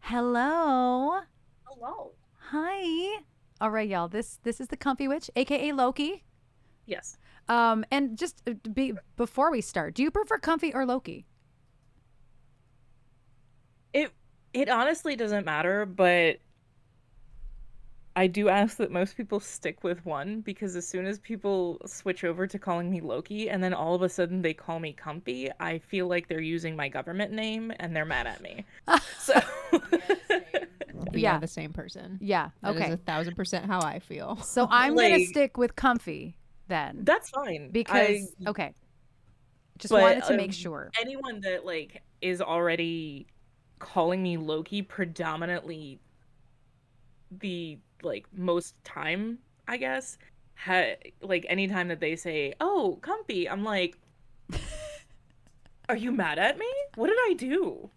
Hello. Hello. Hi. All right, y'all. This is the Comfy Witch, aka Loki. Yes. And just before we start, do you prefer Comfy or Loki? It it honestly doesn't matter, but I do ask that most people stick with one because as soon as people switch over to calling me Loki and then all of a sudden they call me Comfy, I feel like they're using my government name and they're mad at me. So We are the same. We are Yeah. the same person. Yeah. That is Okay. 1,000% how I feel. So I'm gonna like stick with Comfy then that's fine. I because okay, just but wanted to make sure. anyone that like is already calling me Loki predominantly the like most time, I guess, like anytime that they say, "Oh, comfy," I'm like, "Are you mad at me? What did I do?"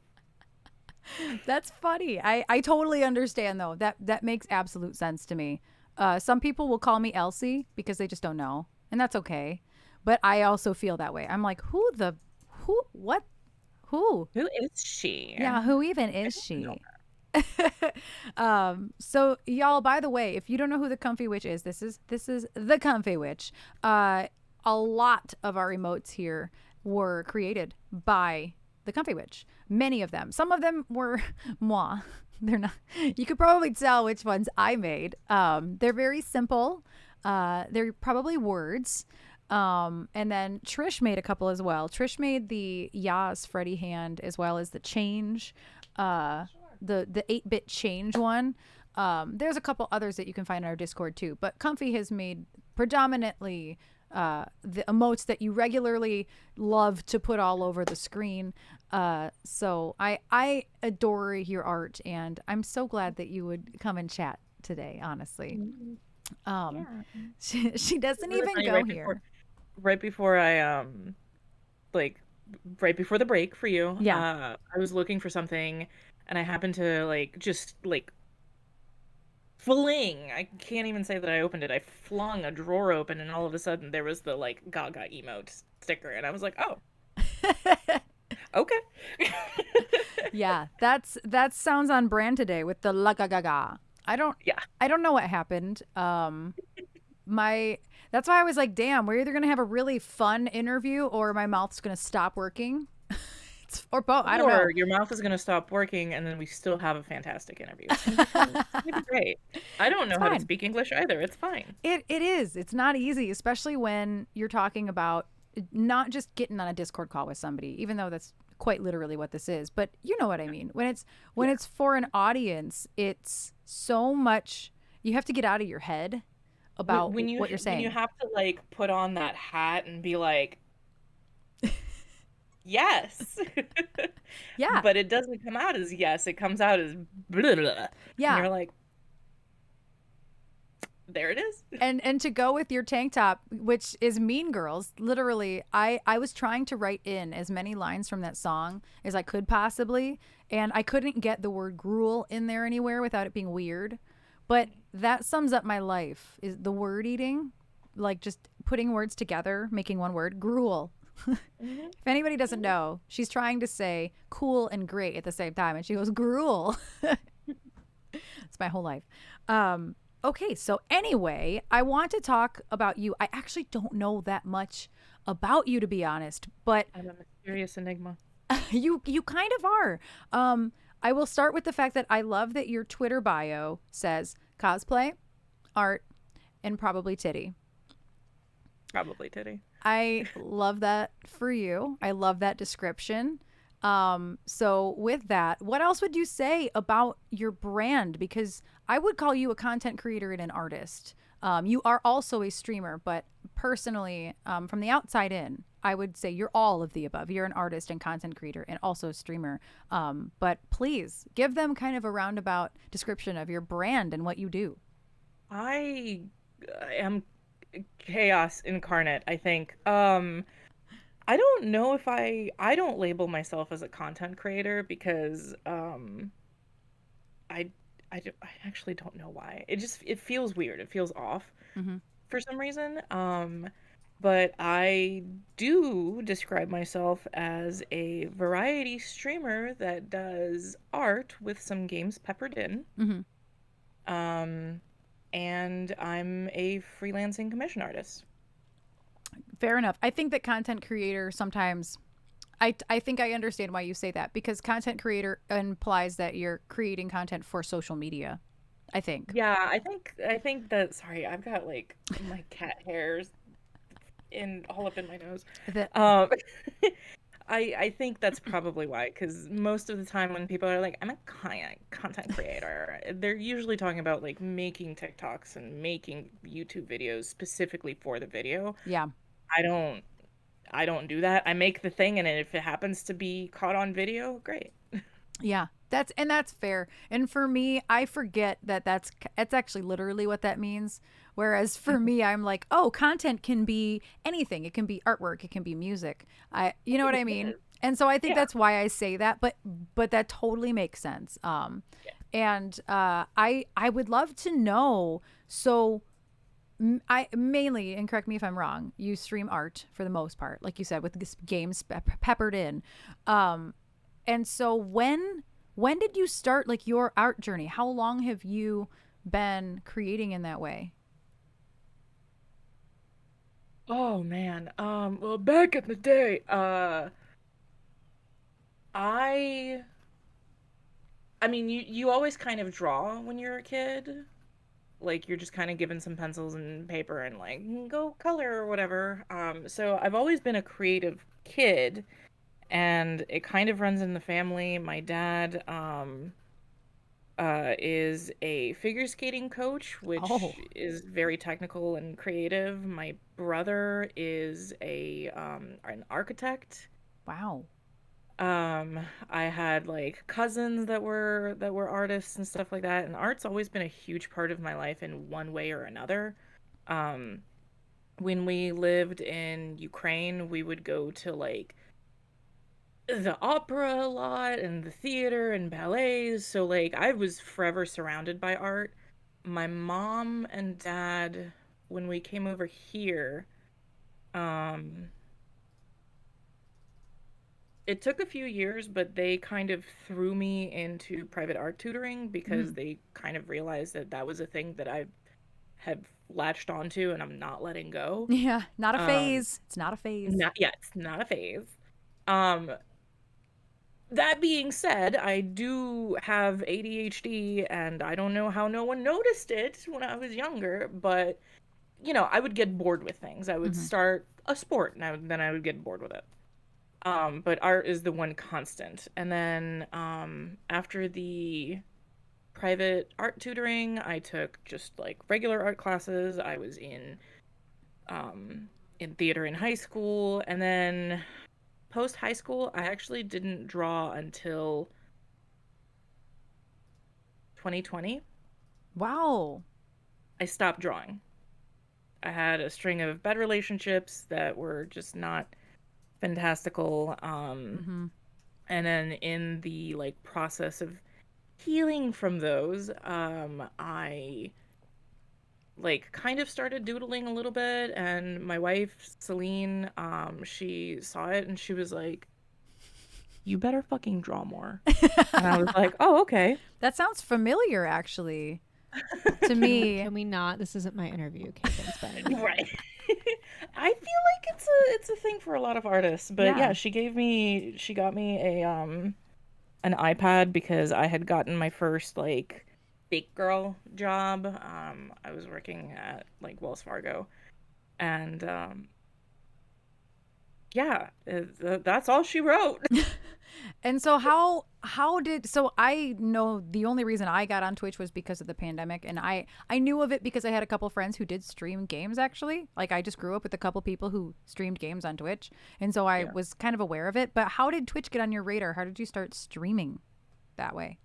That's funny. I totally understand though. That makes absolute sense to me. Some people will call me Elsie because they just don't know, and that's okay. But I also feel that way. I'm like, who, what, who? Who is she? Yeah, who even I is don't know. she? So y'all, by the way, if you don't know who the Comfy Witch is, this is the Comfy Witch. A lot of our emotes here were created by the Comfy Witch. Many of them. Some of them were moi. They're not. You could probably tell which ones I made. They're very simple. They're probably words. And then Trish made a couple as well. Trish made the Yas Freddy hand as well as the change. Uh, the 8-bit change one. There's a couple others that you can find in our Discord too, but Comfy has made predominantly the emotes that you regularly love to put all over the screen. So I adore your art, and I'm so glad that you would come and chat today. Honestly, Mm, um, yeah. she It's doesn't really even funny go here. right before I like right before the break for you, Yeah. I was looking for something and I happened to like just like fling. I can't even say that I opened it. I flung a drawer open and all of a sudden there was the like Gaga emote sticker and I was like, "Oh, okay." Yeah, that sounds on brand today with the la ga ga ga. I don't Yeah. I don't know what happened. My That's why I was like, damn, we're either gonna have a really fun interview or my mouth's gonna stop working. Or both. I don't Or know. your mouth is going to stop working and then we still have a fantastic interview. It's going to be fun. It's going to be great. I don't It's know how to fine. speak English either. It's fine. It is. It's not easy, especially when you're talking about not just getting on a Discord call with somebody, even though that's quite literally what this is. But you know what I mean. When Yeah. it's for an audience, it's so much you have to get out of your head about what you're When you saying. have to like put on that hat and be like, yes. Yeah. But it doesn't come out as yes, it comes out as blah, blah. And Yeah. you're like, there it is. And to go with your tank top, which is Mean Girls, literally, I was trying to write in as many lines from that song as I could possibly, and I couldn't get the word gruel in there anywhere without it being weird. But that sums up my life, is the word eating, like just putting words together, making one word, gruel. Mhm. If anybody doesn't know, she's trying to say cool and great at the same time, and she goes gruel. It's my whole life. Okay, so anyway, I want to talk about you. I actually don't know that much about you, to be honest, but I'm a mysterious enigma. you kind of are. I will start with the fact that I love that your Twitter bio says cosplay, art, and probably titty. Probably titty. I love that for you. I love that description. So with that, what else would you say about your brand? Because I would call you a content creator and an artist. You are also a streamer, but personally, from the outside in, I would say you're all of the above. You're an artist and content creator and also a streamer. But please give them kind of a roundabout description of your brand and what you do. I am chaos incarnate, I think. I don't know if I don't label myself as a content creator because I I actually don't know why. It feels weird. It feels off Mm-hmm. for some reason. but I do describe myself as a variety streamer that does art with some games peppered in. Mm-hmm. Um, and I'm a freelancing commission artist. Fair enough. I think that content creator sometimes. I think I understand why you say that, because content creator implies that you're creating content for social media. I think. Yeah, I think that, sorry, I've got like my cat hairs in all up in my nose. That Um I think that's probably why, because most of the time when people are like, I'm a content creator, they're usually talking about like making TikToks and making YouTube videos specifically for the video. yeah. I don't I don't do that. I make the thing, and if it happens to be caught on video, great. Yeah, that's fair. And for me, I forget that that's actually literally what that means. Whereas for me, I'm like, oh, content can be anything. It can be artwork. It can be music. You know what I mean? And so I think Yeah. that's why I say that. But that totally makes sense. And I would love to know. So I mainly, and correct me if I'm wrong, you stream art for the most part, like you said, with this games peppered in. Um, and so when did you start like your art journey? How long have you been creating in that way? Oh man. Well, back in the day, I I mean, you always kind of draw when you're a kid. Like you're just kind of given some pencils and paper and like go color or whatever. So I've always been a creative kid, and it kind of runs in the family. My dad is a figure skating coach, Oh, which is very technical and creative. My brother is a an architect. wow. I had like cousins that were artists and stuff like that, and art's always been a huge part of my life in one way or another. Um, when we lived in Ukraine, we would go to like the opera a lot and the theater and ballets, so like I was forever surrounded by art. My mom and dad, when we came over here, um it took a few years, but they kind of threw me into private art tutoring because Mm. they kind of realized that that was a thing that I have latched onto and I'm not letting go. Yeah, not a Um, phase. It's not a phase. not, yeah, it's not a phase. Um, that being said, I do have ADHD, and I don't know how no one noticed it when I was younger, but I would get bored with things. I would Hmm. start a sport, and then I would get bored with it. But art is the one constant. And then after the private art tutoring, I took just like regular art classes. I was in theater in high school, and then post high school, I actually didn't draw until 2020. Wow. I stopped drawing. I had a string of bad relationships that were just not fantastical. Hmm. And then in the like process of healing from those, I like kind of started doodling a little bit, and my wife Celine, she saw it and she was like, "You better fucking draw more." And I was like, "Oh, okay." That sounds familiar, actually, to Can we, me. can we not? This isn't my interview. Kagan's been. Right. I feel like it's a thing for a lot of artists, but Yeah. yeah, she got me a an iPad because I had gotten my first like fake girl job. I was working at like Wells Fargo, and yeah, that's all she wrote. And so how did so I know the only reason I got on Twitch was because of the pandemic, and I knew of it because I had a couple friends who did stream games actually. Like I just grew up with a couple people who streamed games on Twitch, and so I Yeah. was kind of aware of it. But how did Twitch get on your radar? How did you start streaming that way?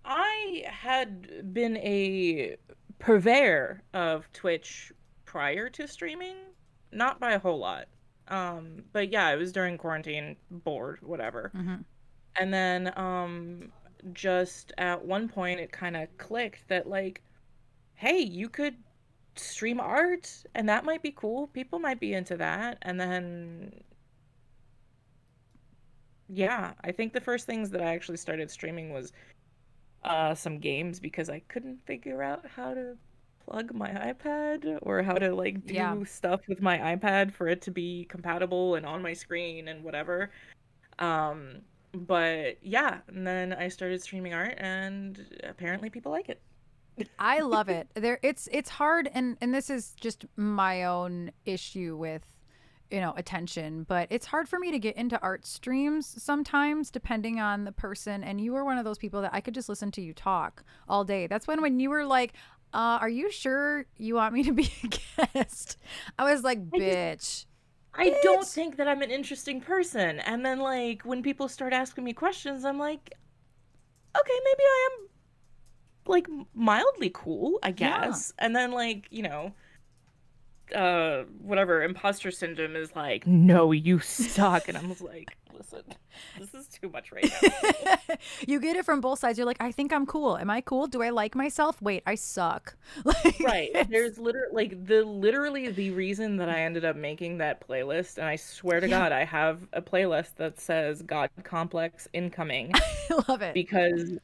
I had been a purveyor of Twitch prior to streaming, not by a whole lot. But yeah, it was during quarantine, bored, whatever. Hmm. And then just at one point it kind of clicked that like, hey, you could stream art, and that might be cool. People might be into that. And then, yeah, I think the first things that I actually started streaming was some games because I couldn't figure out how to plug my iPad or how to like Yeah. do stuff with my iPad for it to be compatible and on my screen and whatever. Um, but yeah, and then I started streaming art and apparently people like it. I love it. It's hard, and this is just my own issue with attention, but it's hard for me to get into art streams sometimes depending on the person. And you were one of those people that I could just listen to you talk all day. That's when you were like, are you sure you want me to be a guest? I was like, I just bitch. I don't Bitch. think that I'm an interesting person. And then like when people start asking me questions, I'm like, okay, maybe I am like mildly cool, I Yeah. guess. And then like, whatever imposter syndrome is like, no, you suck. And I was like, listen, this is too much right now. You get it from both sides. You're like, I think I'm cool. Am I cool? Do I like myself? Wait, I suck. Like Right. it's There's literally the reason that I ended up making that playlist, and I swear to yeah, God, I have a playlist that says God Complex incoming I love it. because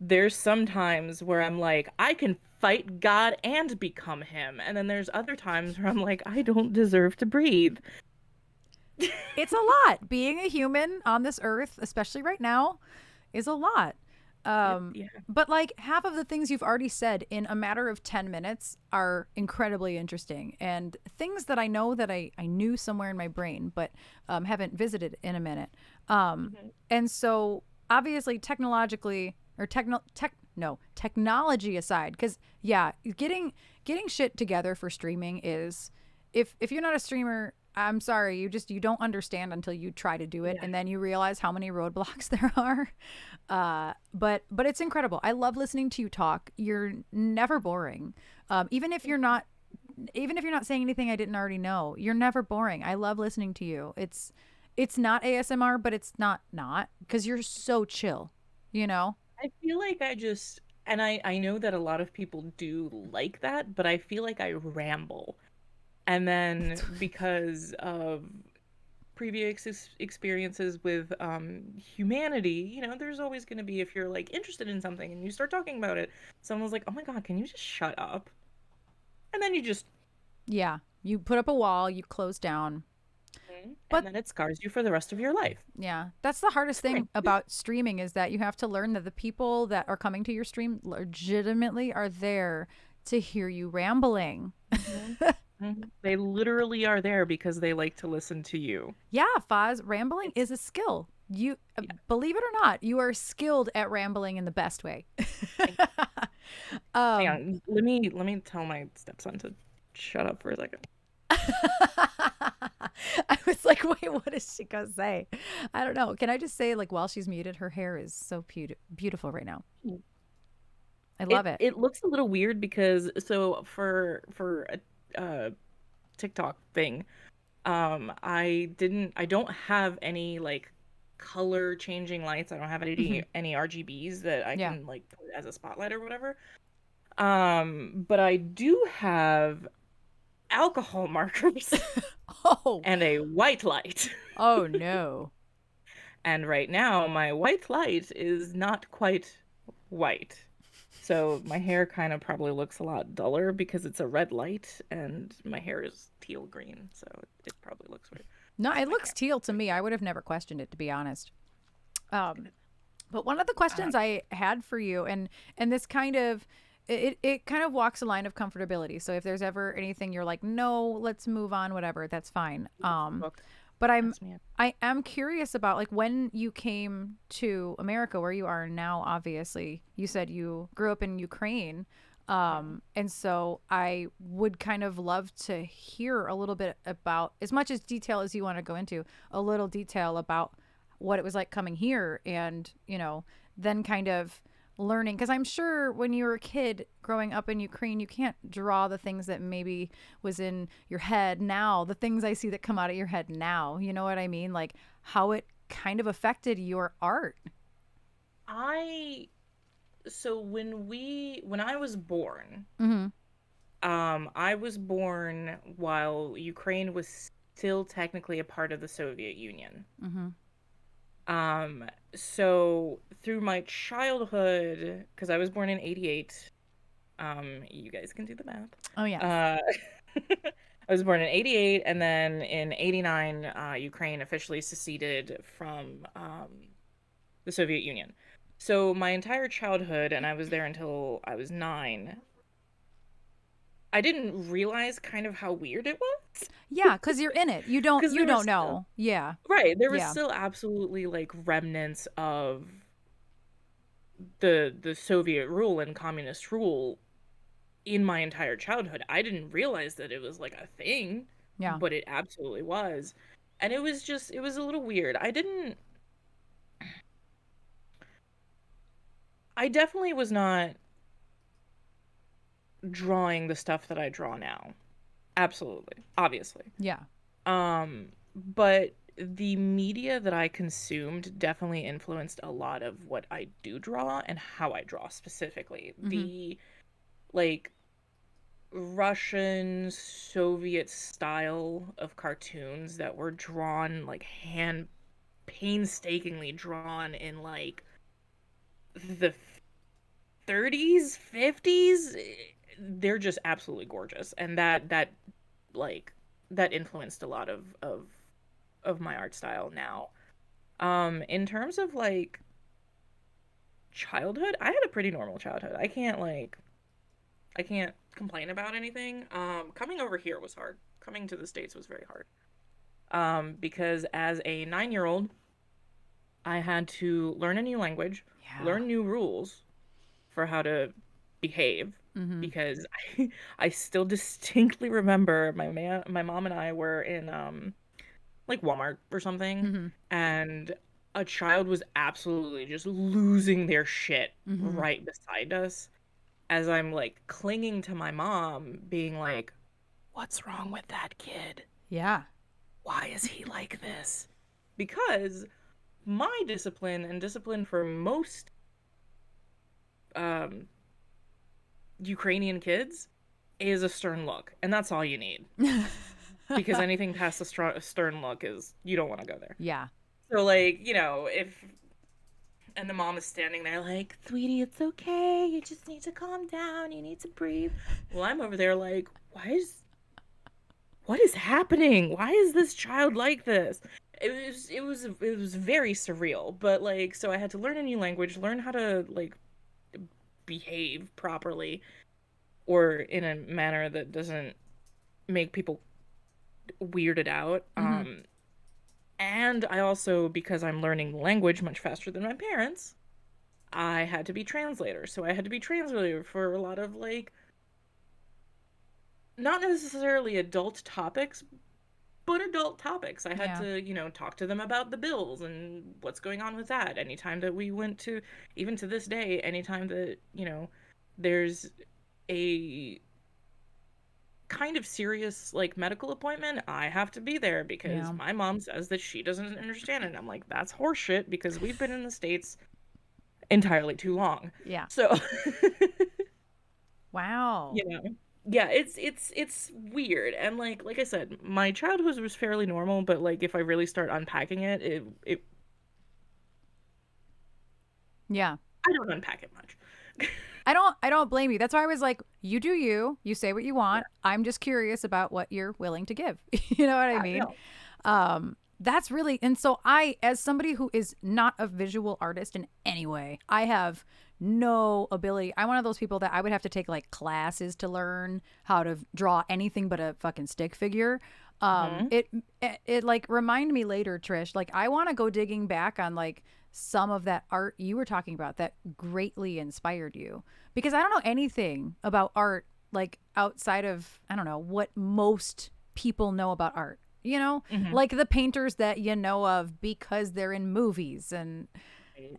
there's some times where I'm like, I can fight God and become him. And then there's other times where I'm like, I don't deserve to breathe. It's a lot. Being a human on this earth, especially right now, is a lot. Yeah. But like half of the things you've already said in a matter of 10 minutes are incredibly interesting and things that I know that I knew somewhere in my brain, but haven't visited in a minute. Mhm. And so obviously technologically or technology aside, because yeah, getting shit together for streaming is if you're not a streamer, I'm sorry, you don't understand until you try to do it, Yeah. and then you realize how many roadblocks there are. But it's incredible. I love listening to you talk. You're never boring. Even if you're not saying anything I didn't already know, you're never boring. I love listening to you. It's not ASMR, but it's not because you're so chill. You know? I feel like and I know that a lot of people do like that, but I feel like I ramble. And then because of previous experiences with humanity, there's always going to be, if you're like interested in something and you start talking about it, someone's like, oh my God, can you just shut up? And then you just, Yeah. You put up a wall. You close down. and But then it scars you for the rest of your life. yeah, that's the hardest It's fine. thing about streaming is that you have to learn that the people that are coming to your stream legitimately are there to hear you rambling. Mhm. They literally are there because they like to listen to you. Yeah, Foz, rambling It's is a skill. You Yeah. believe it or not, you are skilled at rambling in the best way. Hang hang um on. Let me tell my stepson to shut up for a second. I was like, wait, what is she gonna say? I don't know. Can I just say, like, while she's muted, her hair is so beautiful right now. I love It it. it looks a little weird because so for a TikTok thing, I don't have any like color changing lights. I don't have Hmm. any RGBs that I Yeah. can like put as a spotlight or whatever. But I do have alcohol markers Oh, and a white light. oh no. And right now my white light is not quite white. So my hair kind of probably looks a lot duller because it's a red light and my hair is teal green, so it probably looks weird. No, That's it my looks camera. teal to me. I would have never questioned it, to be honest. That's Um, good. but one of the Uh, questions I had for you, and this kind of it kind of walks a line of comfortability. So if there's ever anything you're like, no, let's move on, whatever, that's fine. book. But Ask me. I am curious about like when you came to America, where you are now. Obviously, you said you grew up in Ukraine, Mhm. and so I would kind of love to hear a little bit about, as much as detail as you want to go into, a little detail about what it was like coming here, and then kind of learning, because I'm sure when you were a kid growing up in Ukraine, you can't draw the things that maybe was in your head now, the things I see that come out of your head now. You know what I mean? Like how it kind of affected your art. I so when I was born, Mm-hmm. I was born while Ukraine was still technically a part of the Soviet Union. Mm-hmm. So through my childhood, because I was born in 88, you guys can do the math. Oh yeah. Uh, I was born in 88, and then in 89, Ukraine officially seceded from the Soviet Union. So my entire childhood, and I was there until I was 9, I didn't realize kind of how weird it was. Yeah, because you're in it. You don't Because you there was don't still, know. Yeah. right, there was Yeah. still absolutely like remnants of the Soviet rule and communist rule in my entire childhood. I didn't realize that it was like a thing, Yeah. but it absolutely was. And it was a little weird. I definitely was not drawing the stuff that I draw now. Absolutely. Obviously. Yeah. But the media that I consumed definitely influenced a lot of what I do draw and how I draw specifically. Mm-hmm. The like Russian Soviet style of cartoons that were drawn like hand painstakingly drawn in like the 30s, 50s, they're just absolutely gorgeous. And like that influenced a lot of my art style now. In terms of like childhood, I had a pretty normal childhood. I can't complain about anything. Coming over here was hard. Coming to the States was very hard. Because as a 9-year-old, I had to learn a new language, Yeah. learn new rules for how to behave. Mm-hmm. Because I still distinctly remember my mom and I were in like Walmart or something, Mm-hmm. and a child was absolutely just losing their shit Mm-hmm. right beside us as I'm like clinging to my mom, being like, "What's wrong with that kid? Yeah. Why is he like this?" Because my discipline and discipline for most um, Ukrainian kids is a stern look, and that's all you need. Because anything past a stern look is you don't want to go there. Yeah. So like, if and the mom is standing there like, "Sweetie, it's okay. You just need to calm down. You need to breathe." Well, I'm over there like, what is happening? Why is this child like this? It was very surreal, but like so I had to learn a new language, learn how to like behave properly or in a manner that doesn't make people weirded out. Mm-hmm. And I also, because I'm learning language much faster than my parents, I had to be translator. So I had to be translator for a lot of like not necessarily adult topics, but adult topics. I had Yeah. to, talk to them about the bills and what's going on with that. Anytime that we went to, even to this day, anytime that, there's a kind of serious like medical appointment, I have to be there because Yeah. my mom says that she doesn't understand it. And I'm like, that's horseshit because we've been in the States entirely too long. Yeah. So, Wow. yeah, it's weird. And like I said, my childhood was fairly normal, but like if I really start unpacking it, Yeah. I don't unpack it much. I don't blame you. That's why I was like, you do you. You say what you want. I'm just curious about what you're willing to give. You know what I mean? That's really, and so I, as somebody who is not a visual artist in any way, I have no ability. I'm one of those people that I would have to take like classes to learn how to draw anything but a fucking stick figure. Mhm. It like remind me later, Trish, like I want to go digging back on like some of that art you were talking about that greatly inspired you, because I don't know anything about art like outside of, I don't know, what most people know about art. You know, Mhm. like the painters that you know of because they're in movies and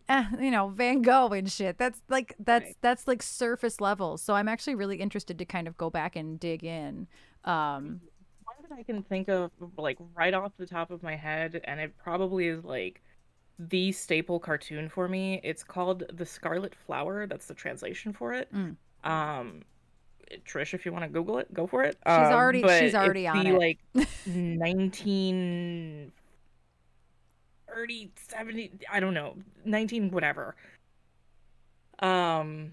Van Gogh and shit. Right. That's like surface level. So I'm actually really interested to kind of go back and dig in. One that I can think of like right off the top of my head, and it probably is like the staple cartoon for me. It's called The Scarlet Flower. That's the translation for it. Mm, Um, Trish, if you want to Google it, go for it. She's already But it's on the it. like 1930, 70, I don't know, 19 whatever. But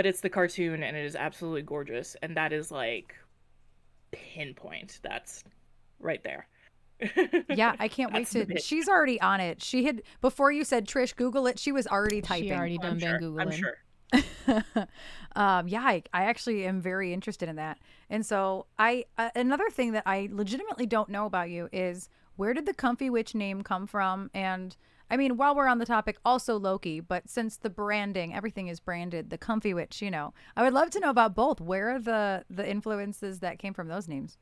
it's the cartoon and it is absolutely gorgeous, and that is like pinpoint. That's right there. Yeah, I can't wait That's the to. pitch. She's already on it. She had before you said Trish, Google it. She was already typing. She already done been Googling. I'm sure. Yeah, I actually am very interested in that. And so I another thing that I legitimately don't know about you is where did the Comfy Witch name come from? And I mean, while we're on the topic, also Loki, but since the branding, everything is branded, the Comfy Witch, you know, I would love to know about both. Where are the influences that came from those names?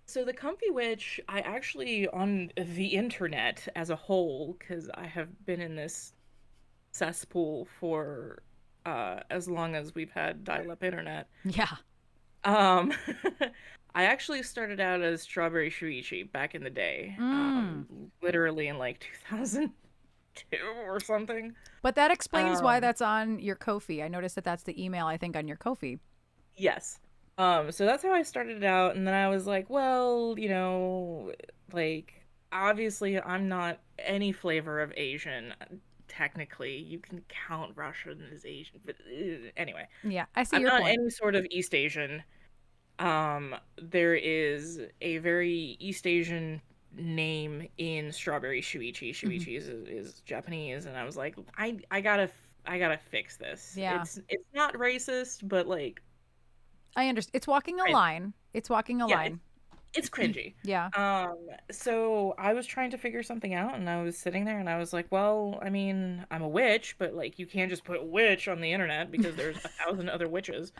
So the Comfy Witch, I actually on the internet as a whole, because I have been in this cesspool for as long as we've had dial-up internet. Yeah. Um, I actually started out as Strawberry Shuichi back in the day, literally in like 2002 or something. But that explains why Um, that's on your Ko-fi. I noticed that that's the email I think on your Ko-fi. yes. So that's how I started out, and then I was like, well, you know, like obviously I'm not any flavor of Asian. Technically, you can count Russian as Asian, but anyway, Yeah, I see I'm your not point. any sort of East Asian. There is a very East Asian name in Strawberry Shuichi. Hmm. Shuichi is Japanese, and I was like, I gotta fix this. Yeah, It's not racist, but like, I understand. It's walking a cringe. line. It's walking a Yeah, line. it's cringy. Yeah. So I was trying to figure something out, and I was sitting there, and I was like, well, I mean, I'm a witch, but like, you can't just put witch on the internet because there's 1,000 other witches.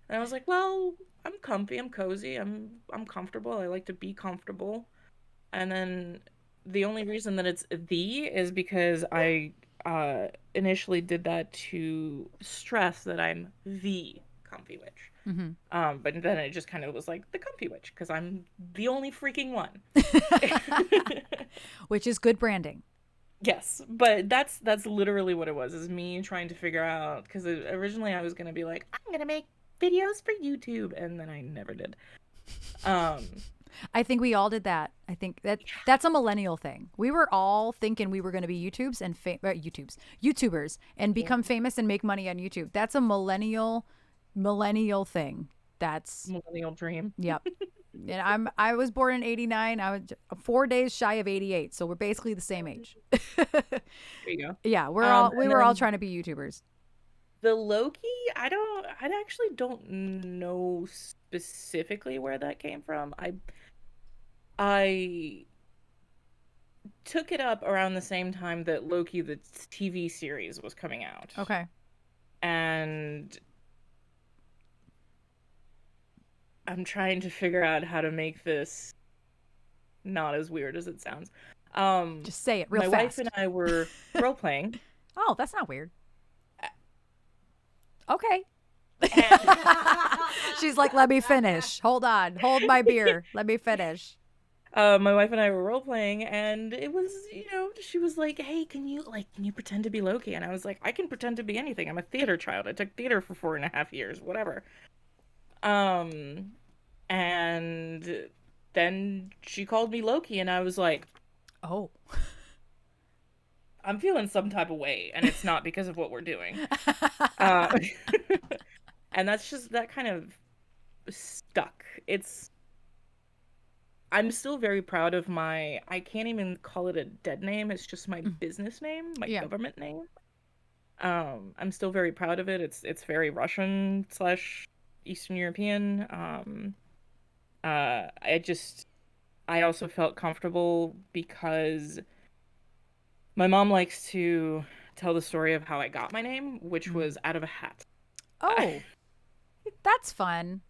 And I was like, well, I'm comfy, I'm cozy, I'm comfortable. I like to be comfortable. And then the only reason that it's the is because I initially did that to stress that I'm the comfy witch. Hmm. But then it just kind of was like the comfy witch because I'm the only freaking one. Which is good branding. Yes, but that's literally what it was, is me trying to figure out, because originally I was gonna be like, I'm gonna make videos for YouTube, and then I never did. Um, I think we all did that. I think that's a millennial thing. We were all thinking we were going to be YouTubers and become famous and make money on YouTube. That's a millennial thing. That's millennial dream. yep. And I was born in 89. I was 4 days shy of 88, so we're basically the same age. There you go. Yeah, we And were all then trying to be YouTubers. the Loki, I actually don't know specifically where that came from. I took it up around the same time that Loki, the TV series, was coming out. Okay. And I'm trying to figure out how to make this not as weird as it sounds. Just say it real my fast. wife and I were role playing. Oh, that's not weird. Okay. And She's like, let me finish. Hold on. Hold my beer. Let me finish. my wife and I were role playing, and it was, she was like, "Hey, can you pretend to be Loki?" And I was like, "I can pretend to be anything. I'm a theater child. I took theater for 4.5 years, whatever." And then she called me Loki, and I was like, Oh. I'm feeling some type of way, and it's not because of what we're doing. Uh, and that kind of stuck. I'm still very proud of I can't even call it a dead name. It's just my business name, my Yeah. government name. I'm still very proud of it. It's very Russian / Eastern European. I also felt comfortable because my mom likes to tell the story of how I got my name, which was out of a hat. Oh. That's fun.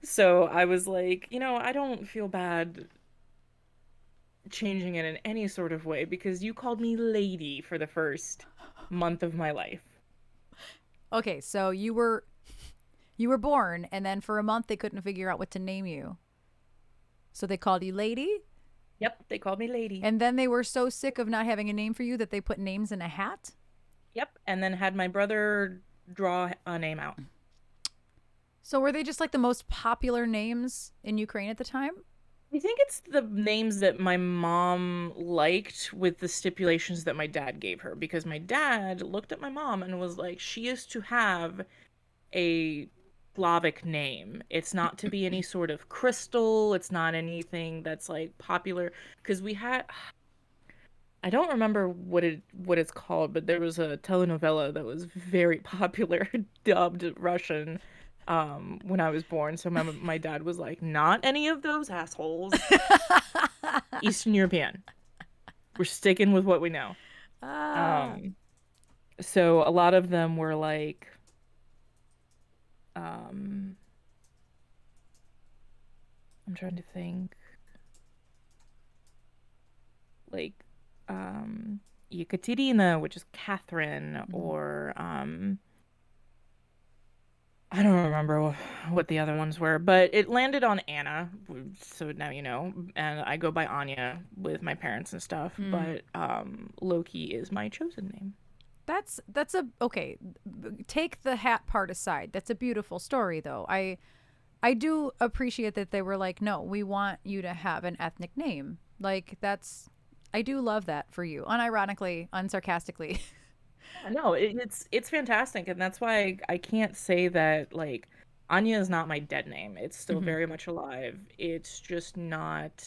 So I was like, I don't feel bad changing it in any sort of way because you called me lady for the first month of my life. Okay, so you were born, and then for a month they couldn't figure out what to name you. So they called you Lady? Yep, they called me lady. And then they were so sick of not having a name for you that they put names in a hat? Yep, and then had my brother draw a name out. So were they just like the most popular names in Ukraine at the time? I think it's the names that my mom liked with the stipulations that my dad gave her, because my dad looked at my mom and was like, she is to have a Slavic name. It's not to be any sort of crystal. It's not anything that's like popular. Because we had, I don't remember what it's called, but there was a telenovela that was very popular, dubbed Russian, when I was born. So my dad was like, not any of those assholes. Eastern European. We're sticking with what we know. So a lot of them were like, I'm trying to think, like, Yekaterina, which is Catherine, or I don't remember what the other ones were, but it landed on Anna, so now you know, and I go by Anya with my parents and stuff, but Loki is my chosen name. That's a okay. Take the hat part aside. That's a beautiful story, though. I do appreciate that they were like, no, we want you to have an ethnic name. Like I do love that for you, unironically, unsarcastically. No, it's fantastic, and that's why I can't say that like Anya is not my dead name. It's still very much alive. It's just not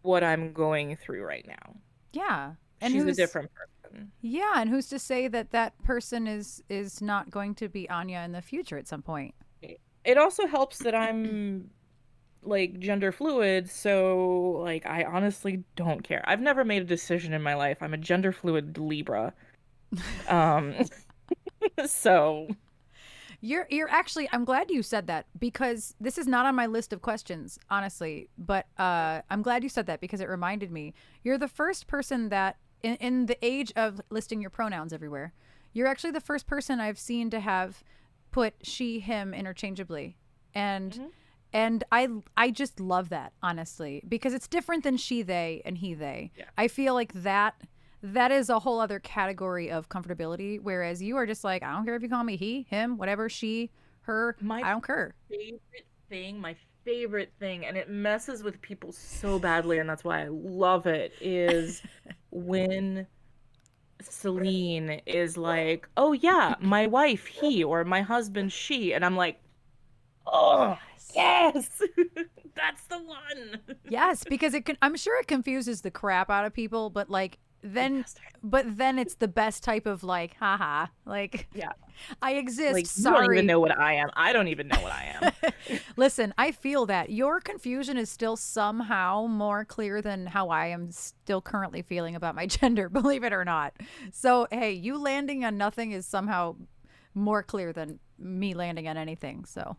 what I'm going through right now. Yeah, and She's a different person. Yeah, and who's to say that that person is not going to be Anya in the future at some point? It also helps that I'm like gender fluid, so like I honestly don't care. I've never made a decision in my life. I'm a gender fluid Libra. Um so You're actually, I'm glad you said that, because this is not on my list of questions, honestly, but I'm glad you said that because it reminded me. You're the first person that in the age of listing your pronouns everywhere, you're actually the first person I've seen to have put she him interchangeably. And I just love that, honestly, because it's different than she they and he they. Yeah. I feel like that is a whole other category of comfortability, whereas you are just like, I don't care if you call me he, him, whatever, she, her, I don't care. My favorite thing, and it messes with people so badly, and that's why I love it, is when Celine is like, oh yeah, my wife he, or my husband she, and I'm like, oh yes, that's the one. Yes, because I'm sure it confuses the crap out of people, but like then it's the best type of like, haha, like, yeah, I exist. like, sorry. You don't even know what I am. I don't even know what I am. Listen, I feel that your confusion is still somehow more clear than how I am still currently feeling about my gender, believe it or not. So, hey, you landing on nothing is somehow more clear than me landing on anything. So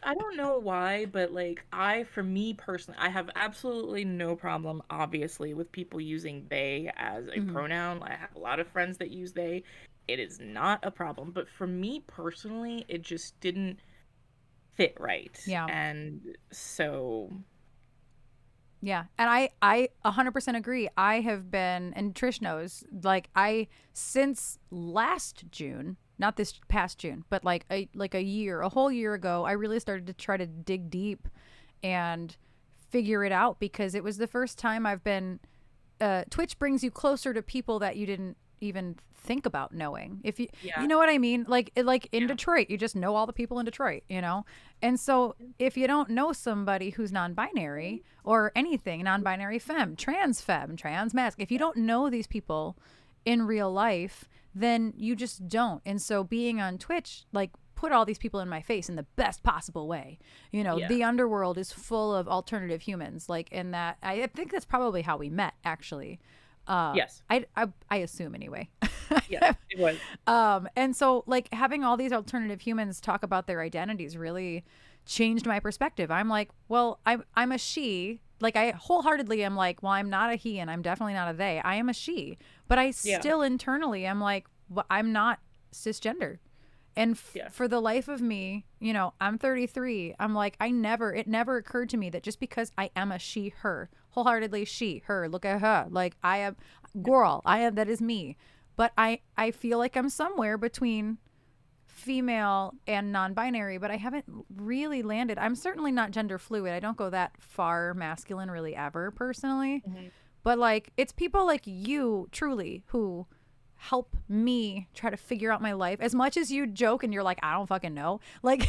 I don't know why, but like for me personally, I have absolutely no problem, obviously, with people using they as a pronoun. I have a lot of friends that use they. It is not a problem. But for me personally, it just didn't fit right. Yeah. And so. Yeah. And I 100% agree. I have been, and Trish knows, like since last June, not this past June, but like a whole year ago, I really started to try to dig deep and figure it out, because it was the first time I've been, Twitch brings you closer to people that you didn't even think about knowing. If you know what I mean? Like in Detroit, you just know all the people in Detroit, you know? And so if you don't know somebody who's non-binary or anything, non-binary femme, trans mask, if you don't know these people in real life, then you just don't. And so being on Twitch, like, put all these people in my face in the best possible way. You know, the underworld is full of alternative humans. Like, in that, I think that's probably how we met, actually. Yes. I assume anyway. Yeah, it was. And so like having all these alternative humans talk about their identities really changed my perspective. I'm like, well, I'm a she. Like, I wholeheartedly am like, well, I'm not a he and I'm definitely not a they. I am a she. But I still internally am like, well, I'm not cisgender. And for the life of me, you know, I'm 33. I'm like, it never occurred to me that just because I am a she, her, wholeheartedly she, her, look at her. Like, I am girl. That is me. but I feel like I'm somewhere between female and non-binary, but I haven't really landed. I'm certainly not gender fluid. I don't go that far masculine really ever personally. Mhm. But like it's people like you truly who help me try to figure out my life. As much as you joke and you're like, I don't fucking know. Like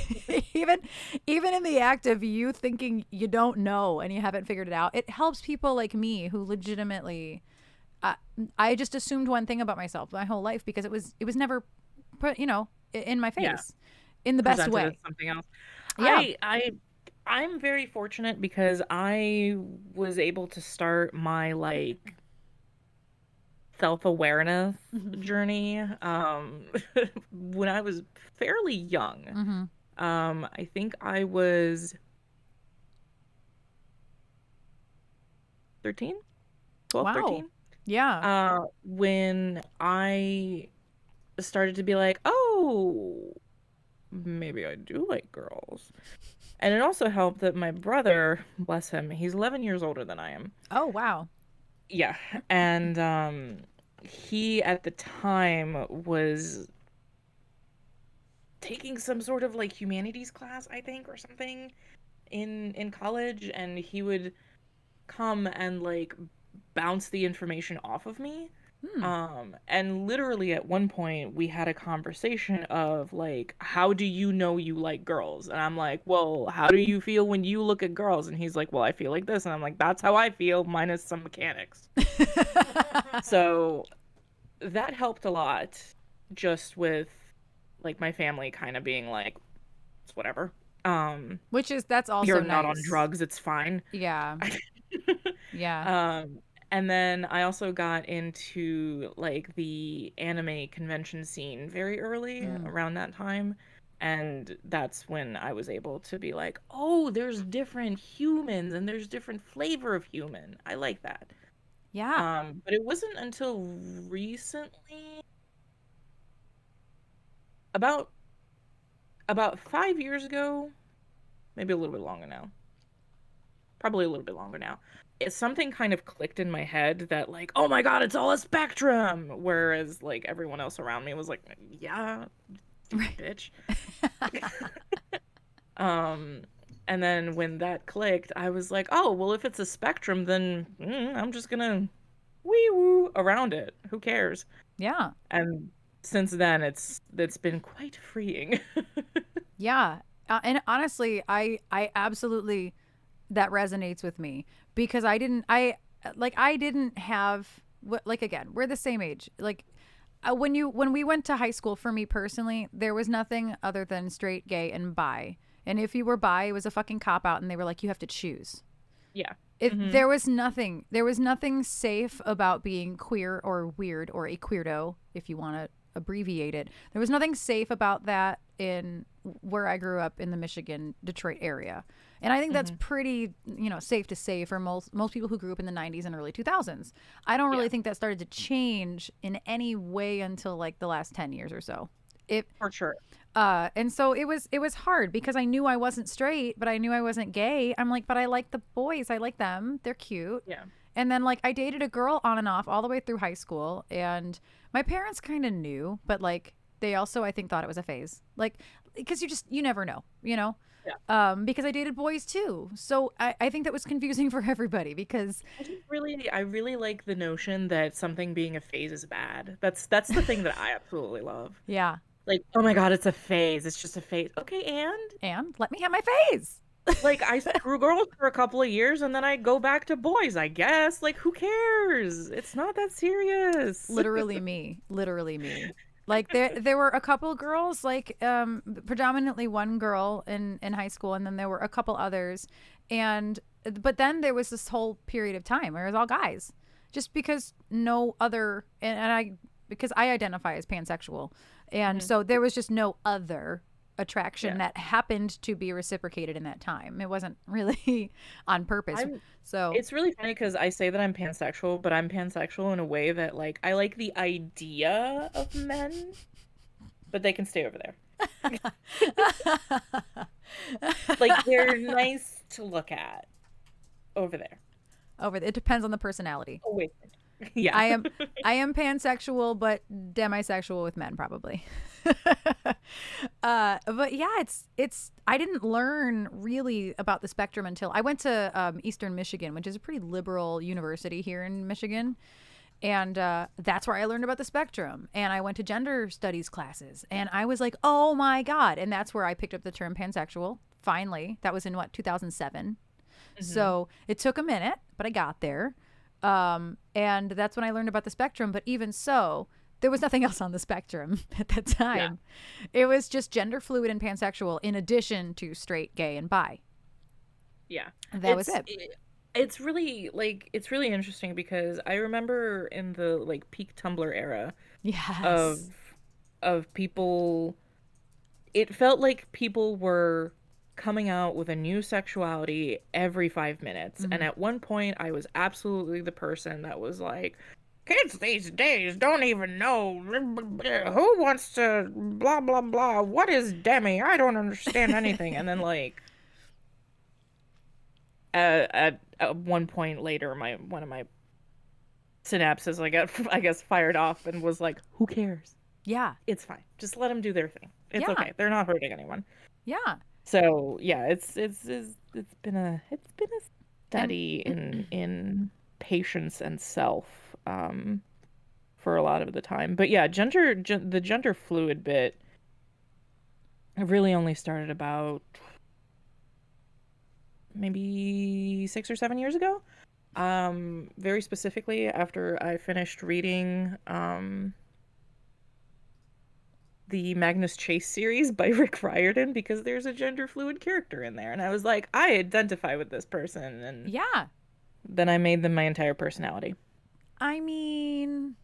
even in the act of you thinking you don't know and you haven't figured it out, it helps people like me who legitimately I just assumed one thing about myself my whole life because it was never put, in my face Yeah. in the best Presented way. as something else. Yeah. I'm very fortunate because I was able to start my like self-awareness journey when I was fairly young. Mm-hmm. I think I was 13, 12, Wow. 13. Yeah. When I started to be like, oh, maybe I do like girls. And it also helped that my brother, bless him, he's 11 years older than I am. Oh, wow. Yeah. And he at the time was taking some sort of like humanities class, I think, or something in college, and he would come and like bounce the information off of me. And literally at one point we had a conversation of like, how do you know you like girls? And I'm like, well, how do you feel when you look at girls? And he's like, well, I feel like this. And I'm like, that's how I feel, minus some mechanics. So that helped a lot, just with like my family kind of being like, it's whatever. That's also You're nice. not on drugs, it's fine. Yeah. Yeah. And then I also got into like the anime convention scene very early around that time. And that's when I was able to be like, oh, there's different humans and there's different flavor of human. I like that. Yeah. But it wasn't until recently, about 5 years ago, maybe a little bit longer now. Probably a little bit longer now. Something kind of clicked in my head that like, oh my god, it's all a spectrum, whereas like everyone else around me was like, yeah, bitch. And then when that clicked, I was like, oh well, if it's a spectrum, then I'm just gonna wee woo around it. Who cares? Yeah. And since then, it's been quite freeing. Yeah. And honestly, I absolutely, that resonates with me because I didn't have like, again, we're the same age. Like when we went to high school, for me personally, there was nothing other than straight, gay, and bi. And if you were bi, it was a fucking cop out and they were like, you have to choose. Yeah. There was nothing safe about being queer or weird or a queerdo, if you want to abbreviate it. There was nothing safe about that in where I grew up in the Michigan, Detroit area. And I think that's pretty, safe to say for most people who grew up in the 90s and early 2000s. I don't really think that started to change in any way until like the last 10 years or so. For sure. And so it was hard because I knew I wasn't straight, but I knew I wasn't gay. I'm like, but I like the boys. I like them. They're cute. Yeah. And then like I dated a girl on and off all the way through high school, and my parents kind of knew, but like they also I think thought it was a phase. Like because you never know, Yeah. Because I dated boys too. So I think that was confusing for everybody because I really like the notion that something being a phase is bad. That's the thing that I absolutely love. yeah. Like, oh my god, it's a phase. It's just a phase. Okay, And let me have my phase. like I screw girls for a couple of years and then I go back to boys, I guess. Like, who cares? It's not that serious. Literally me. Like there were a couple girls, like predominantly one girl in high school, and then there were a couple others, but then there was this whole period of time where it was all guys, just because no other because I identify as pansexual, and so there was just no other attraction that happened to be reciprocated in that time. It wasn't really on purpose. So it's really funny because I say that I'm pansexual, but I'm pansexual in a way that like I like the idea of men, but they can stay over there. Like they're nice to look at over there. it depends on the personality. Oh wait. Yeah. I am pansexual, but demisexual with men probably. But yeah, it's I didn't learn really about the spectrum until I went to Eastern Michigan, which is a pretty liberal university here in Michigan. And that's where I learned about the spectrum. And I went to gender studies classes. And I was like, oh my God. And that's where I picked up the term pansexual. Finally. That was in what, 2007. So it took a minute, but I got there. And that's when I learned about the spectrum. But even so, there was nothing else on the spectrum at that time. Yeah. It was just gender fluid and pansexual in addition to straight, gay, and bi. Yeah. That was it. It's really interesting because I remember in the like peak Tumblr era of people, it felt like people were coming out with a new sexuality every 5 minutes. And at one point I was absolutely the person that was like, kids these days don't even know who wants to blah blah blah, what is demi, I don't understand anything. And then like at one point later, one of my synapses, I guess, fired off and was like, "Who cares? Yeah, it's fine. Just let them do their thing. It's okay. They're not hurting anyone." Yeah. So yeah, it's been a study in patience and self for a lot of the time. But yeah, the gender fluid bit really only started about maybe 6 or 7 years ago. Very specifically after I finished reading the Magnus Chase series by Rick Riordan, because there's a gender fluid character in there. And I was like, I identify with this person. And yeah, then I made them my entire personality. I mean,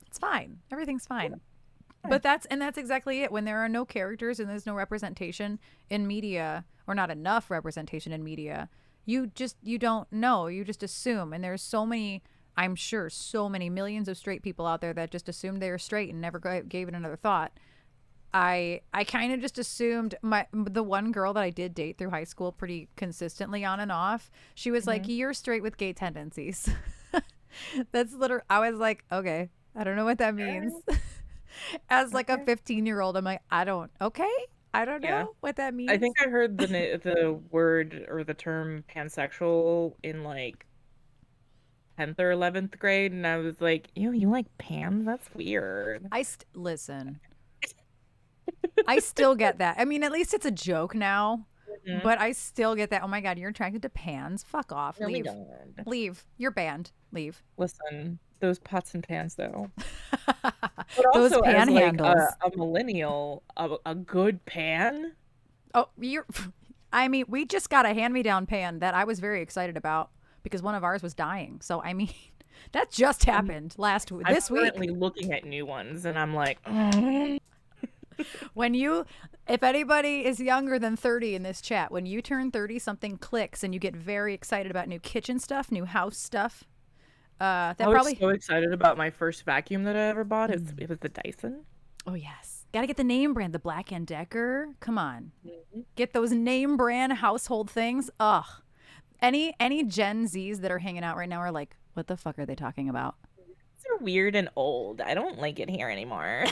it's fine. Everything's fine. But that's exactly it. When there are no characters and there's no representation in media, or not enough representation in media, you don't know. You just assume. And there's so many, I'm sure, so many millions of straight people out there that just assumed they were straight and never gave it another thought. I kind of just assumed the one girl that I did date through high school pretty consistently on and off, she was like, you're straight with gay tendencies. That's literally, I was like, okay, I don't know what that means. As like a 15-year-old, I'm like, I don't know what that means. I think I heard the word or the term pansexual in like 10th or 11th grade, and I was like, you like pans? That's weird. Listen. I still get that. I mean, at least it's a joke now. But I still get that. Oh my God, you're attracted to pans? Fuck off. No, leave. Leave. You're banned. Leave. Listen, those pots and pans though. But those also, pan as handles. Like a millennial, a good pan. Oh, I mean, we just got a hand-me-down pan that I was very excited about because one of ours was dying. So I mean, that just happened this week. I'm currently looking at new ones, and I'm like, if anybody is younger than 30 in this chat, when you turn 30, something clicks and you get very excited about new kitchen stuff, new house stuff. I was so excited about my first vacuum that I ever bought. It was the Dyson. Oh yes, gotta get the name brand, the Black & Decker. Come on, get those name brand household things. Ugh, any Gen Zs that are hanging out right now are like, what the fuck are they talking about? They're weird and old. I don't like it here anymore.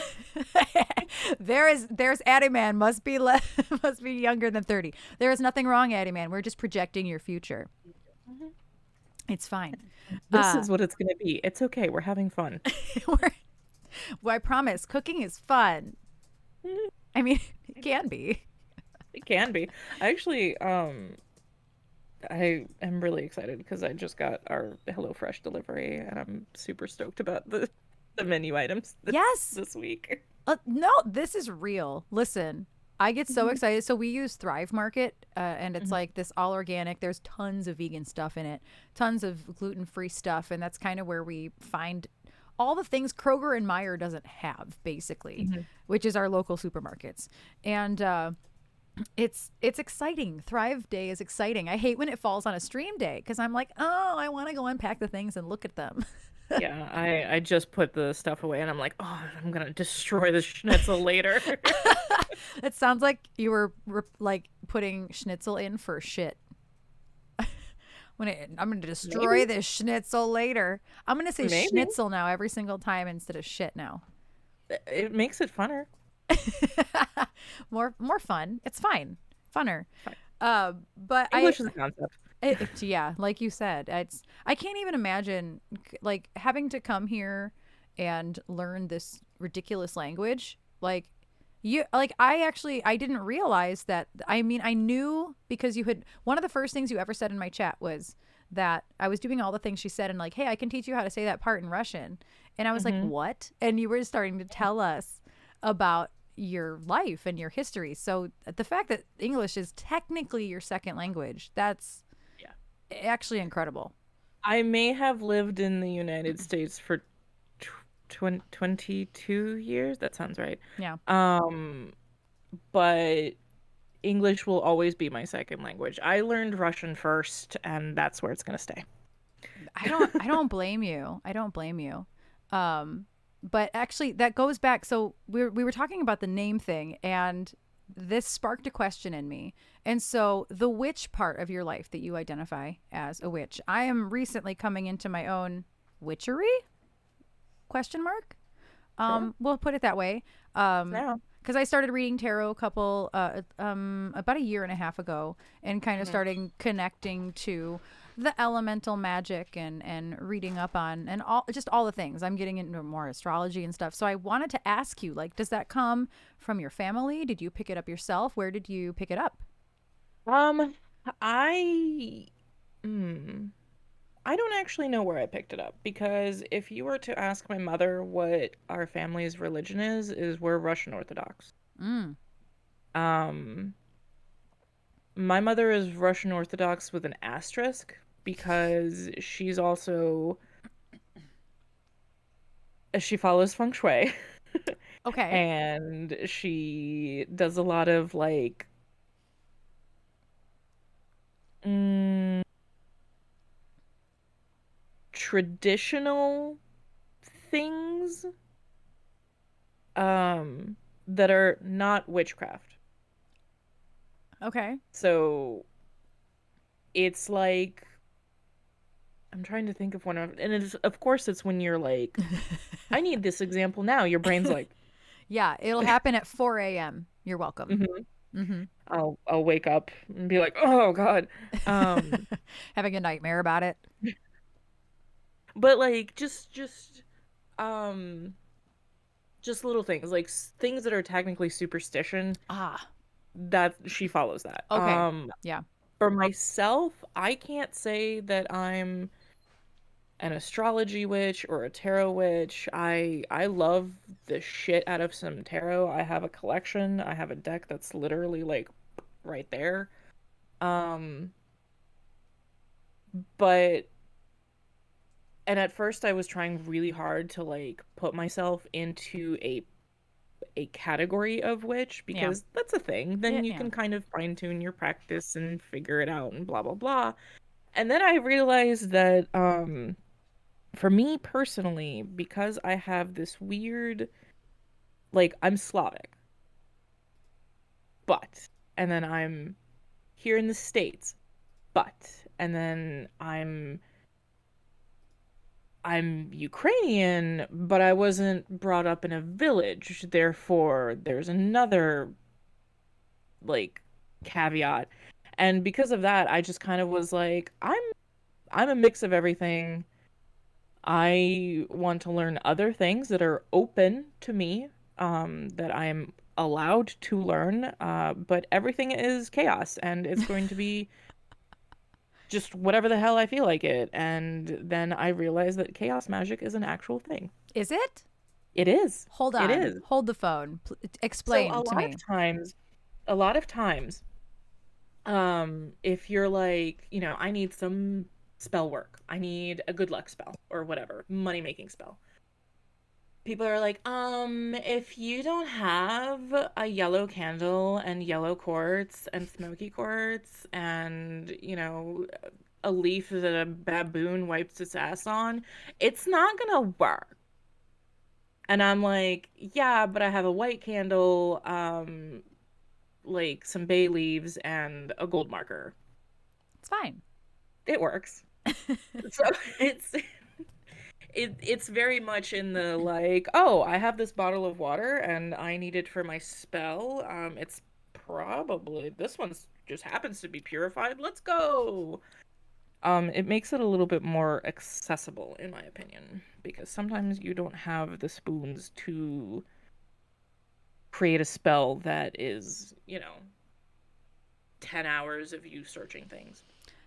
There's Adhd must be younger than 30. There is nothing wrong, Adhd. We're just projecting your future. It's fine. This is what it's going to be. It's okay. We're having fun. Well, I promise, cooking is fun. I mean, it can be. It can be. I actually, I am really excited because I just got our HelloFresh delivery, and I'm super stoked about the menu items this week. No, this is real. Listen, I get so excited. So we use Thrive Market, and it's like this all organic. There's tons of vegan stuff in it, tons of gluten-free stuff, and that's kind of where we find all the things Kroger and Meijer doesn't have, basically, which is our local supermarkets. And it's exciting. Thrive Day is exciting. I hate when it falls on a stream day because I'm like, oh, I want to go unpack the things and look at them. Yeah, I just put the stuff away and I'm like, oh, I'm gonna destroy the schnitzel later. It sounds like you were like putting schnitzel in for shit. I'm gonna destroy this schnitzel later. I'm gonna say Maybe. schnitzel now every single time instead of shit now. It makes it funner. more fun. It's fine, funner. Fine. But English is a concept. Yeah, like you said, I can't even imagine like having to come here and learn this ridiculous language. Like I didn't realize that. I mean, I knew because you had one of the first things you ever said in my chat was that I was doing all the things she said and like, hey, I can teach you how to say that part in Russian. And I was like, what? And you were starting to tell us about your life and your history. So the fact that English is technically your second language, that's actually incredible. I may have lived in the United States for 22 years. That sounds right. Yeah. But English will always be my second language. I learned Russian first, and that's where it's gonna stay. I don't blame you. I don't blame you. But actually that goes back. So we were talking about the name thing, and this sparked a question in me. And so the witch part of your life that you identify as a witch, I am recently coming into my own witchery? Question mark? Sure. We'll put it that way. Now. Because I started reading tarot about a year and a half ago, and kind of starting connecting to the elemental magic and reading up on and all the things. I'm getting into more astrology and stuff. So I wanted to ask you, like, does that come from your family? Did you pick it up yourself? Where did you pick it up? I I don't actually know where I picked it up, because if you were to ask my mother what our family's religion is we're Russian Orthodox. Mm. My mother is Russian Orthodox with an asterisk because she's also she follows feng shui. Okay. And she does a lot of like traditional things that are not witchcraft. Okay. So it's like I'm trying to think of one of, and it's of course it's when you're like, I need this example now. Your brain's like, yeah, it'll happen at 4 a.m. You're welcome. I'll wake up and be like, oh God. Having a nightmare about it. But like just little things, like things that are technically superstition. That she follows that. Okay. Yeah. For myself, I can't say that I'm an astrology witch or a tarot witch. I love the shit out of some tarot. I have a collection. I have a deck that's literally like right there. But and at first I was trying really hard to like put myself into a category of witch, because that's a thing. Then you can kind of fine tune your practice and figure it out and blah blah blah. And then I realized that for me personally, because I have this weird, like, I'm Slavic, but, and then I'm here in the States, but, and then I'm Ukrainian, but I wasn't brought up in a village. Therefore, there's another, like, caveat. And because of that, I just kind of was like, I'm a mix of everything. I want to learn other things that are open to me, that I'm allowed to learn, but everything is chaos, and it's going to be just whatever the hell I feel like it. And then I realized that chaos magic is an actual thing. Is it? It is. Hold on. It is. Hold the phone. Explain so to me. A lot of times, if you're like, I need some spell work, I need a good luck spell or whatever, money making spell. People are like, if you don't have a yellow candle and yellow quartz and smoky quartz and, a leaf that a baboon wipes its ass on, it's not gonna work. And I'm like, yeah, but I have a white candle, like some bay leaves and a gold marker. It's fine. it works. So it's it's very much in the like, oh, I have this bottle of water and I need it for my spell. It's probably this one's just happens to be purified. Let's go. It makes it a little bit more accessible, in my opinion, because sometimes you don't have the spoons to create a spell that is, 10 hours of you searching things.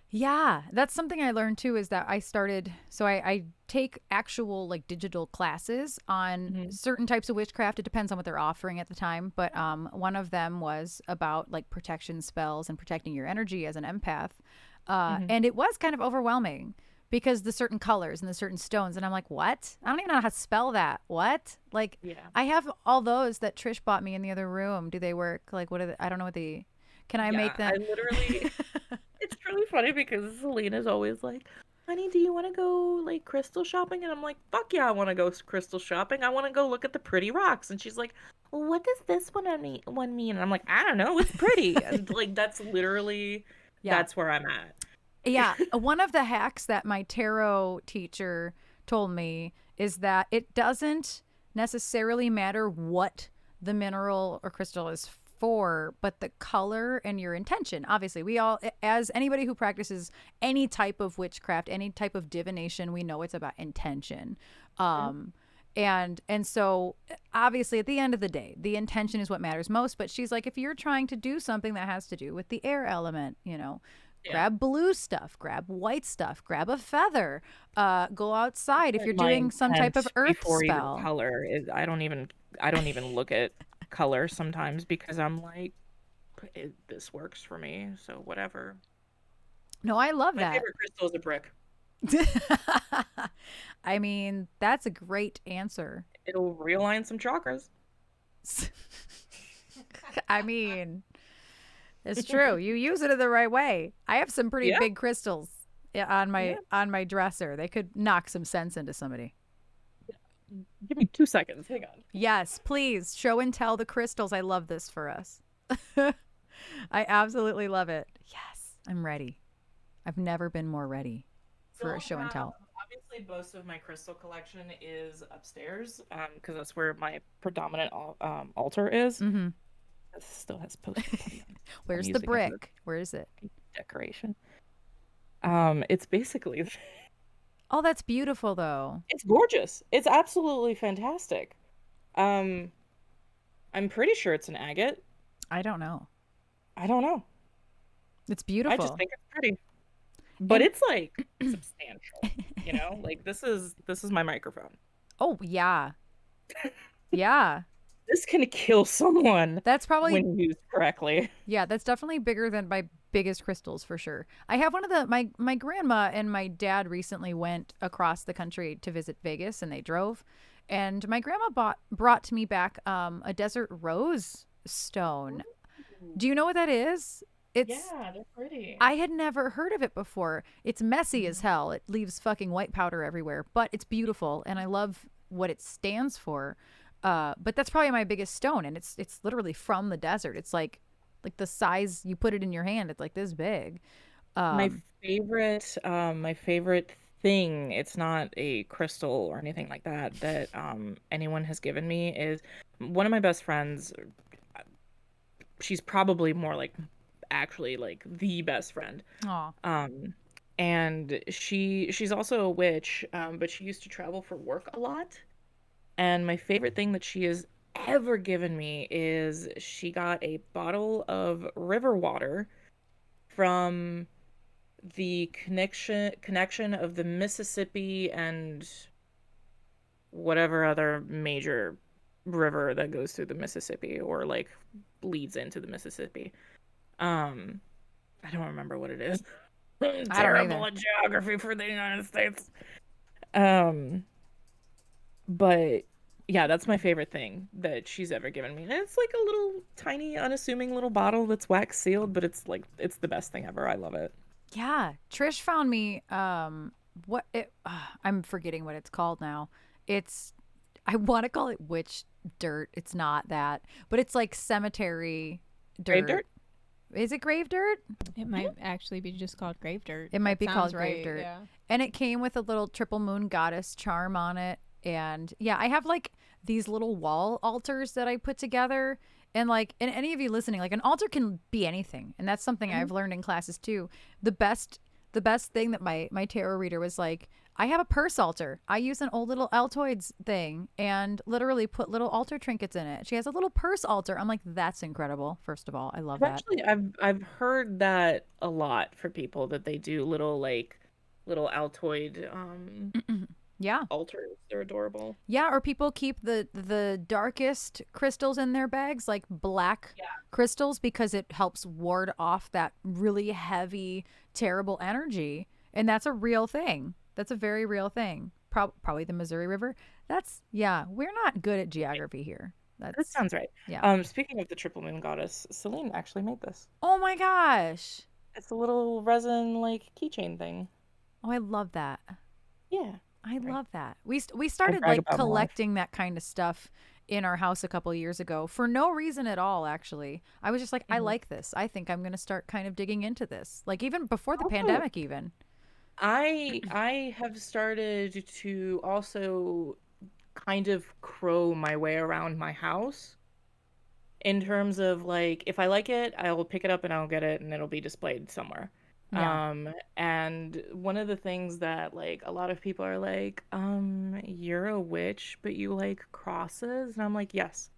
Yeah, that's something I learned too is that I take actual like digital classes on Hmm. certain types of witchcraft. It depends on what they're offering at the time, but one of them was about like protection spells and protecting your energy as an empath. Hmm. And it was kind of overwhelming because the certain colors and the certain stones and I'm like, "What? I don't even know how to spell that." What? Like Yeah. I have all those that Trish bought me in the other room. Do they work? Like what are they? I don't know what the Can I Yeah, make I them? literally it's really funny because Selena's always like, "Honey, do you want to go like crystal shopping?" And I'm like, "Fuck yeah, I want to go crystal shopping. I want to go look at the pretty rocks." And she's like, "Well, what does this one mean?" And I'm like, "I don't know. It's pretty." And like that's literally Yeah. that's where I'm at. Yeah, one of the hacks that my tarot teacher told me is that it doesn't necessarily matter what the mineral or crystal is for, but the color and your intention. Obviously, we all, as anybody who practices any type of witchcraft, any type of divination, we know it's about intention. Mhm. Um, and so obviously at the end of the day the intention is what matters most, but she's like if you're trying to do something that has to do with the air element, Yeah. grab blue stuff, grab white stuff, grab a feather, go outside if Set you're my doing some type of intent earth before even spell. color. I don't even look at color sometimes because I'm like, this works for me, so whatever. No, I love My that. favorite crystal is a brick. I mean, that's a great answer. It'll realign some chakras. I mean, it's true. You use it in the right way. I have some pretty Yeah, big crystals on yeah. my dresser. They could knock some sense into somebody. Give me 2 seconds. Hang on. Yes, please show and tell the crystals. I love this for us. I absolutely love it. Yes, I'm ready. I've never been more ready for a Don't show and have tell. obviously most of my crystal collection is upstairs, because that's where my predominant altar is. Mm-hmm. It still has poster putty on it. I'm Where's the using it as brick? Where is it? a decoration. It's basically Oh, that's beautiful though. it's gorgeous. It's absolutely fantastic. Um, I'm pretty sure it's an agate. I don't know. I don't know. It's I just beautiful. think it's pretty. But And it's like substantial. Like this is my microphone. oh yeah. Yeah. This can kill someone That's probably when used correctly. yeah, that's definitely bigger than my biggest crystals for sure. I have one of the my grandma and my dad recently went across the country to visit Vegas and they drove. And my grandma brought to me back a desert rose stone. Ooh. Do you know what that is? It's Yeah, they're pretty. I had never heard of it before. It's messy as Mhm. hell. It leaves fucking white powder everywhere, but it's beautiful and I love what it stands for. But that's probably my biggest stone and it's literally from the desert. It's like the size you put it in your hand. It's like this big. My Um, favorite thing, it's not a crystal or anything like that, that anyone has given me is one of my best friends. She's probably more like actually like the best friend. aw. Um, and she's also a witch, but she used to travel for work a lot. And my favorite thing that she has ever given me is she got a bottle of river water from the connection of the Mississippi and whatever other major river that goes through the Mississippi or like leads into the Mississippi. Um, I don't remember what it is. I don't Terrible either. at geography for the United States. Um, but yeah, that's my favorite thing that she's ever given me. And it's like a little tiny, unassuming little bottle that's wax sealed, but it's like it's the best thing ever. I love it. Yeah, Trish found me I'm forgetting what it's called now. It's I want to call it witch dirt. It's not that, but it's like cemetery Grave dirt. dirt? Is it grave dirt? It might actually be just called grave dirt. It might That be called sounds grave right, dirt. Yeah. And it came with a little triple moon goddess charm on it. And yeah, I have like these little wall altars that I put together. And like, and any of you listening, like an altar can be anything. And that's something I've learned in classes too. The best thing that my tarot reader was like, I have a purse altar. I use an old little Altoids thing and literally put little altar trinkets in it. She has a little purse altar. I'm like, that's incredible. First of all, I love that. Actually, I've heard that a lot for people that they do little Altoid Yeah. altars. They're adorable. Yeah, or people keep the darkest crystals in their bags, like black crystals, because it helps ward off that really heavy, terrible energy. And that's a real thing. That's a very real thing. Probably the Missouri River. We're not good at geography here. That sounds right. Yeah. Speaking of the triple moon goddess, Celine actually made this. Oh my gosh. It's a little resin like keychain thing. Oh, I love that. Yeah. I love that. We started brag like about my life. collecting that kind of stuff in our house a couple years ago for no reason at all, actually. I was just like, I like this. I think I'm going to start kind of digging into this. Like even before the pandemic even. I have started to also kind of crow my way around my house in terms of like if I like it, I will pick it up and I'll get it and it'll be displayed somewhere. Yeah. And one of the things that like a lot of people are like, you're a witch, but you like crosses, and I'm like, yes,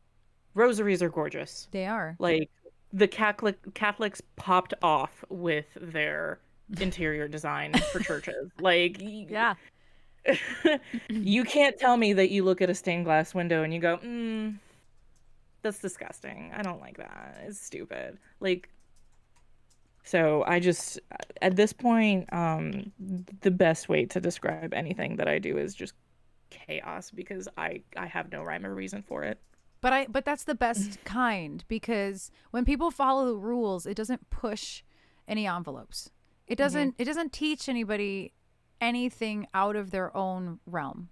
rosaries are gorgeous. They are. Like the Catholics popped off with their interior design for churches. Like, Yeah. you can't tell me that you look at a stained glass window and you go, that's disgusting. I don't like that. It's stupid. Like, so I just, at this point, the best way to describe anything that I do is just chaos because I have no rhyme or reason for it. But that's the best kind, because when people follow the rules, it doesn't push any envelopes. It doesn't teach anybody anything out of their own realm.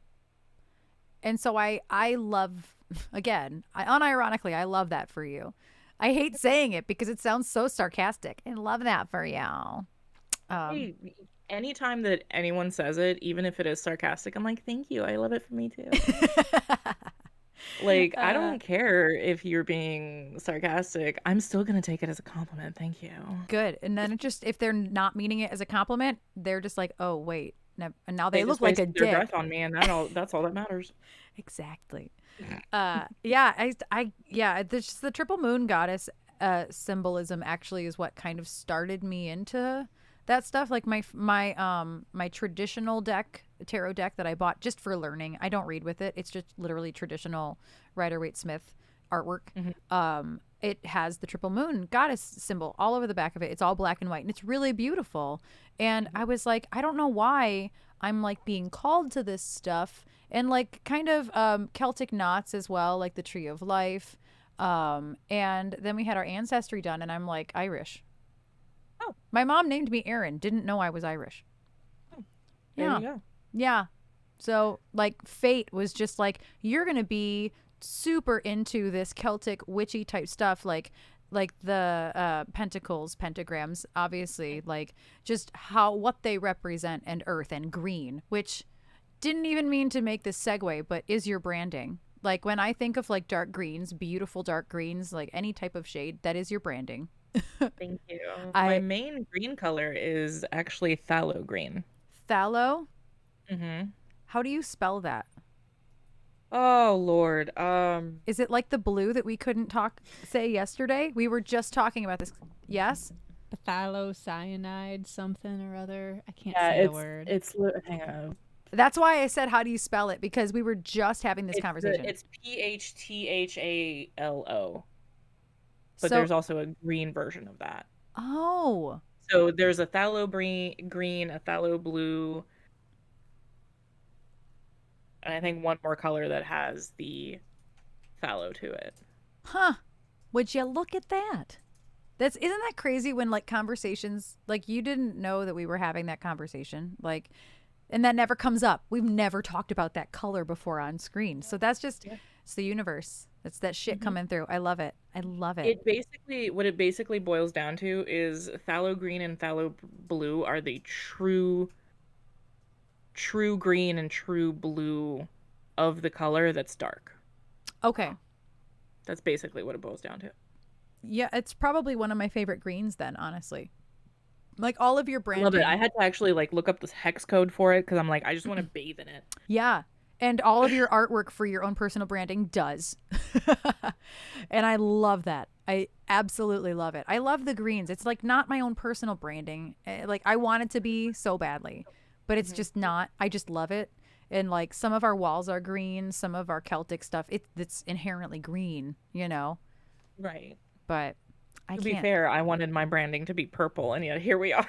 And so I love, again, unironically, I love that for you. I hate saying it because it sounds so sarcastic. I love that for you. Hey, anytime that anyone says it, even if it is sarcastic, I'm like, thank you. I love it for me too. Like, I don't care if you're being sarcastic. I'm still going to take it as a compliment. Thank you. Good. And then it just, if they're not meaning it as a compliment, they're just like, oh, wait. And now they look like a wasted their dick. breath on me, and that's all that matters. Exactly. Just the triple moon goddess symbolism actually is what kind of started me into that stuff. Like my traditional deck, tarot deck that I bought just for learning. I don't read with it. It's just literally traditional Rider-Waite-Smith artwork. It has the triple moon goddess symbol all over the back of it. It's all black and white, and it's really beautiful. And I was like, I don't know why I'm like being called to this stuff. And like kind of Celtic knots as well, like the Tree of Life. And then we had our ancestry done, and I'm like Irish. Oh. My mom named me Erin. Didn't know I was Irish. There Yeah. you go. Yeah. So like fate was just like, you're going to be super into this Celtic witchy type stuff, like the pentacles, pentagrams, obviously, like just what they represent, and earth and green, which didn't even mean to make this segue, but is your branding. Like when I think of like dark greens, beautiful dark greens, like any type of shade, that is your branding. Thank you. My main green color is actually phthalo green. Phthalo? Mm-hmm. How do you spell that? Oh Lord. Is it like the blue that we couldn't say yesterday? We were just talking about this. Yes? Phthalocyanide something or other. I can't say the word. Hang on. That's why I said, how do you spell it? Because we were just having this conversation. It's PHTHALO. But there's also a green version of that. Oh. So there's a phthalo green, a phthalo blue, and I think one more color that has the phthalo to it. Huh. Would you look at that? Isn't that crazy when like conversations, like you didn't know that we were having that conversation, like, and that never comes up. We've never talked about that color before on screen. So that's just, it's the universe. It's that shit Mhm. coming through. I love it. I love it. What it basically boils down to is phthalo green and phthalo blue are the true green and true blue of the color that's dark. Okay. That's basically what it boils down to. Yeah, it's probably one of my favorite greens then, honestly. Like all of your I love it. I branding. had to actually like look up this hex code for it because I'm like, I just want to bathe in it. Yeah. And all of your artwork for your own personal branding does. And I love that. I absolutely love it. I love the greens. It's like not my own personal branding. Like I want it to be so badly, but it's Mhm. just not. I just love it. And like some of our walls are green, some of our Celtic stuff, it's inherently green, you know. Right. But I To be can't. fair, I wanted my branding to be purple, and yet here we are.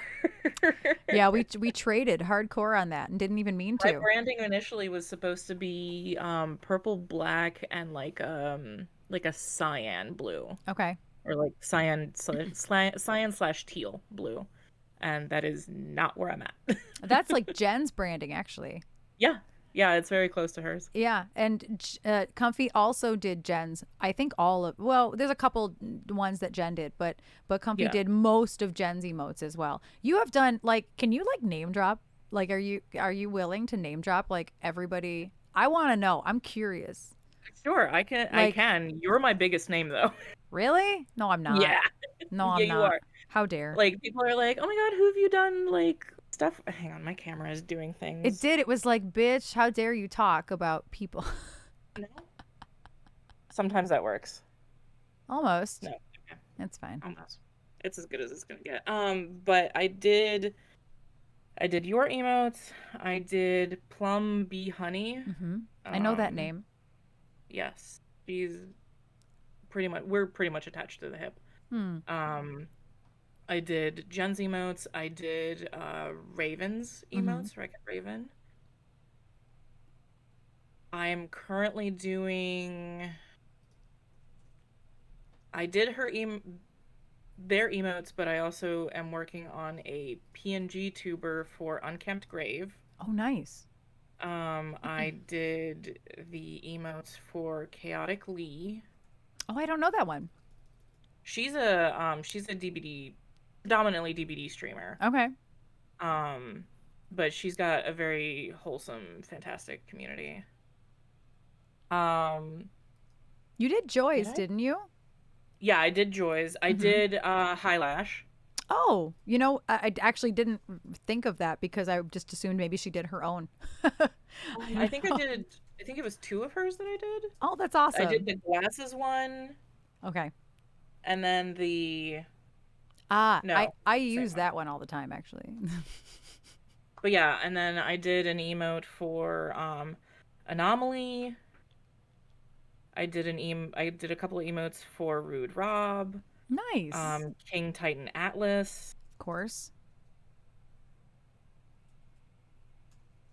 Yeah, we traded hardcore on that and didn't even mean My to. branding initially was supposed to be purple, black, and like a cyan blue, Okay. or like cyan slash teal blue, and that is not where I'm at. That's like Jen's branding actually. Yeah, yeah, it's very close to hers. Yeah, and Comfy also did Jen's. I think all of well, there's a couple ones that Jen did, but Comfy Yeah. did most of Jen's emotes as well. You have done like, can you like name drop? Like, are you willing to name drop like everybody? I want to know. I'm curious. Sure, I can. I Like, can. You're my biggest name, though. really? No, I'm not. Yeah, No, yeah, I'm you not. are. How dare? Like people are like, "Oh my God, who have you done like stuff?" Hang on, my camera is doing It things. did. It was like, bitch, how dare you talk about people? No. Sometimes that works. Almost. No, okay, It's fine. almost. It's as good as it's gonna get. But I did your emotes. I did Plum Bee Honey. Mm-hmm. I know that Um, name. yes, she's we're pretty much attached to the hip. Hmm. Um, I did Jen's emotes. I did Raven's Mm-hmm. emotes, Wreck-It Raven. I'm currently doing. I did their emotes, but I also am working on a PNG tuber for Unkempt Grave. Oh, nice. I did the emotes for Chaotic Lee. Oh, I don't know that one. She's a DBD, predominantly DBD streamer. Okay. But she's got a very wholesome, fantastic community. Um, You did did Joy's, I? didn't you? Yeah, I did Joy's. I Mm-hmm. did Highlash. Oh, I actually didn't think of that because I just assumed maybe she did her own. I I don't think I know. did. I think it was two of hers that I did. Oh, that's I did awesome. the glasses one, Okay. and then the I no, I same use one. that one all the time actually. But yeah, and then I did an emote for Anomaly. I did a couple of emotes for Rude Rob, Nice. King Titan Atlas. Of course.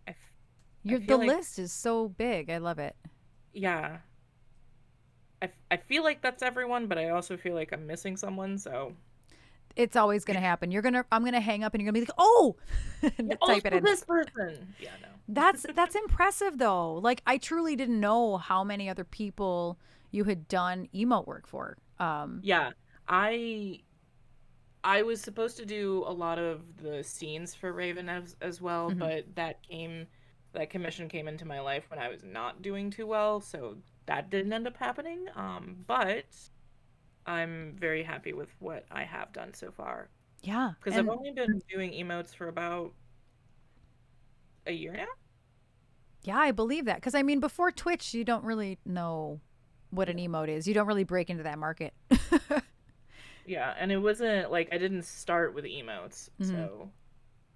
I, f- I The feel like list is so big. I love it. yeah, I feel like that's everyone, but I also feel like I'm missing someone. So It's always gonna happen. I'm gonna hang up and you're gonna be like, oh, yeah, and type it also in. this person. Yeah, no. That's impressive though. Like I truly didn't know how many other people you had done emote work for. Yeah, I I was supposed to do a lot of the scenes for Raven as well, Mhm. but that commission came into my life when I was not doing too well, so that didn't end up happening. But I'm very happy with what I have done so far Yeah, because I've and only been doing emotes for about a year now. yeah, I believe that because I mean, before Twitch, you don't really know what an No. emote is. You don't really break into that market. Yeah, and it wasn't like I didn't start with emotes, Hmm. so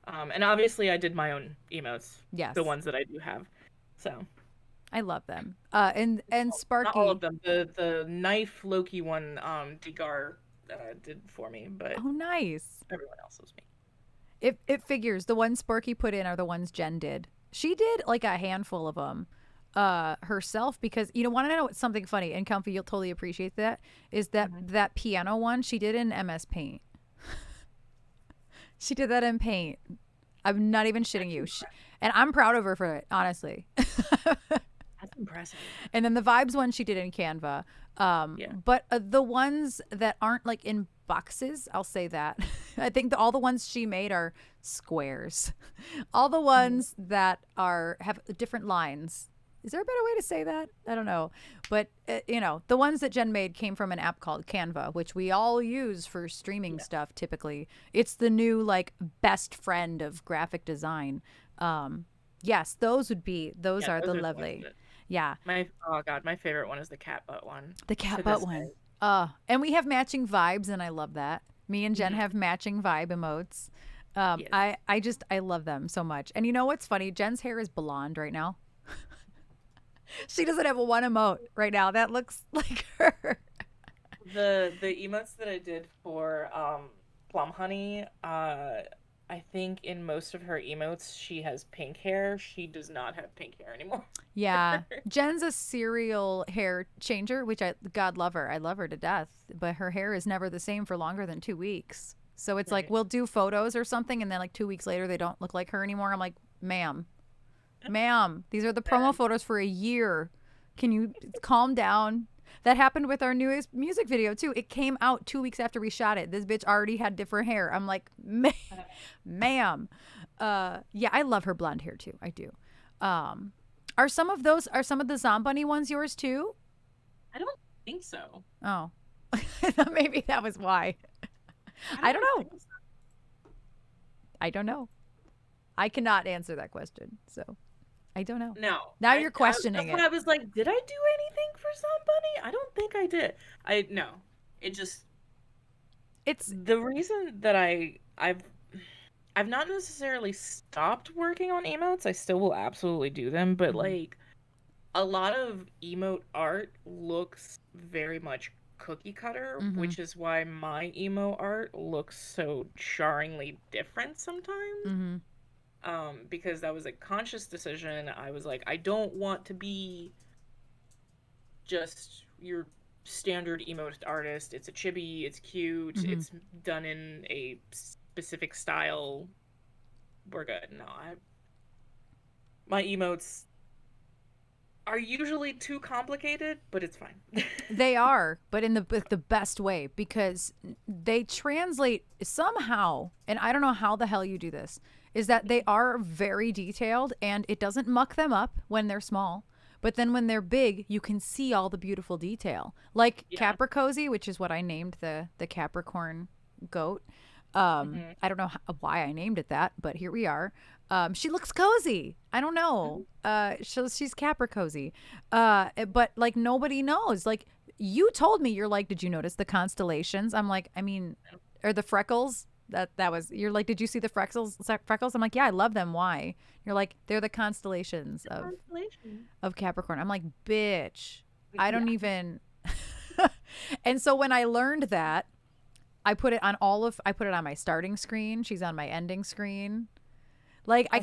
and obviously I did my own emotes, the Yes, ones that I do have. So I love them. And not all of Sparky. them. The knife Loki one, Degar did for me, but Oh, nice. everyone else was me. It figures the ones Sparky put in are the ones Jen did. She did like a handful of them herself because want to know what's something funny and Comfy, you'll totally appreciate that, is that Hmm. that piano one she did in MS Paint. She did that in Paint. I'm not even shitting you. And I'm proud of her for it, honestly. That's Impressive. And then the vibes one she did in Canva. But the ones that aren't like in boxes, I'll say that. I think all the ones she made are squares. All the ones that have different lines. Is there a better way to say that? I don't know. But, the ones that Jen made came from an app called Canva, which we all use for streaming stuff typically. It's the new, like, best friend of graphic design. Yes, those are the lovely. Yeah. My favorite one is the cat butt one. The cat butt one. And we have matching vibes, and I love that. Me and Jen have matching vibe emotes. Yes. I love them so much. And you know what's funny? Jen's hair is blonde right now. She doesn't have one emote right now that looks like her. The emotes that I did for Plum Honey, I think in most of her emotes she has pink hair. She does not have pink hair anymore. Yeah. Jen's a serial hair changer, which God love her. I love her to death. But her hair is never the same for longer than 2 weeks. So it's like we'll do photos or something, and then like 2 weeks later they don't look like her anymore. I'm like, ma'am, these are the promo photos for a year. Can you calm down? That happened with our newest music video too. It came out 2 weeks after we shot it. This bitch already had different hair. I'm like, ma'am. Yeah, I love her blonde hair too. I do. Are some of the Zombunny ones yours too? I don't think so. Oh, maybe that was why. I don't know. I don't know. I cannot answer that question. So I don't know. No. Now you're questioning it. I was like, did I do anything for Zombunny? I don't think I did. No. It's the reason that I've not necessarily stopped working on emotes. I still will absolutely do them, but like a lot of emote art looks very much cookie cutter, which is why my emo art looks so jarringly different sometimes. Because that was a conscious decision. I was like, I don't want to be just your standard emote artist. It's a chibi, it's cute, it's done in a specific style. We're good. No, my emotes are usually too complicated, but it's fine. They are, but in the best way, because they translate somehow, and I don't know how the hell you do this, is that they are very detailed, and it doesn't muck them up when they're small. But then when they're big, you can see all the beautiful detail. Like Capricozy, which is what I named the Capricorn goat. I don't know why I named it that, but here we are. She looks cozy. I don't know. She's Capricozy. But like nobody knows. Like you told me, you're like, did you notice the constellations? I'm like, I mean, or the freckles? You're like, did you see the freckles? I'm like, yeah, I love them. Why? You're like, they're the constellations of Capricorn. I'm like, bitch, I don't even. And so when I learned that, I put it on my starting screen. She's on my ending screen. Like I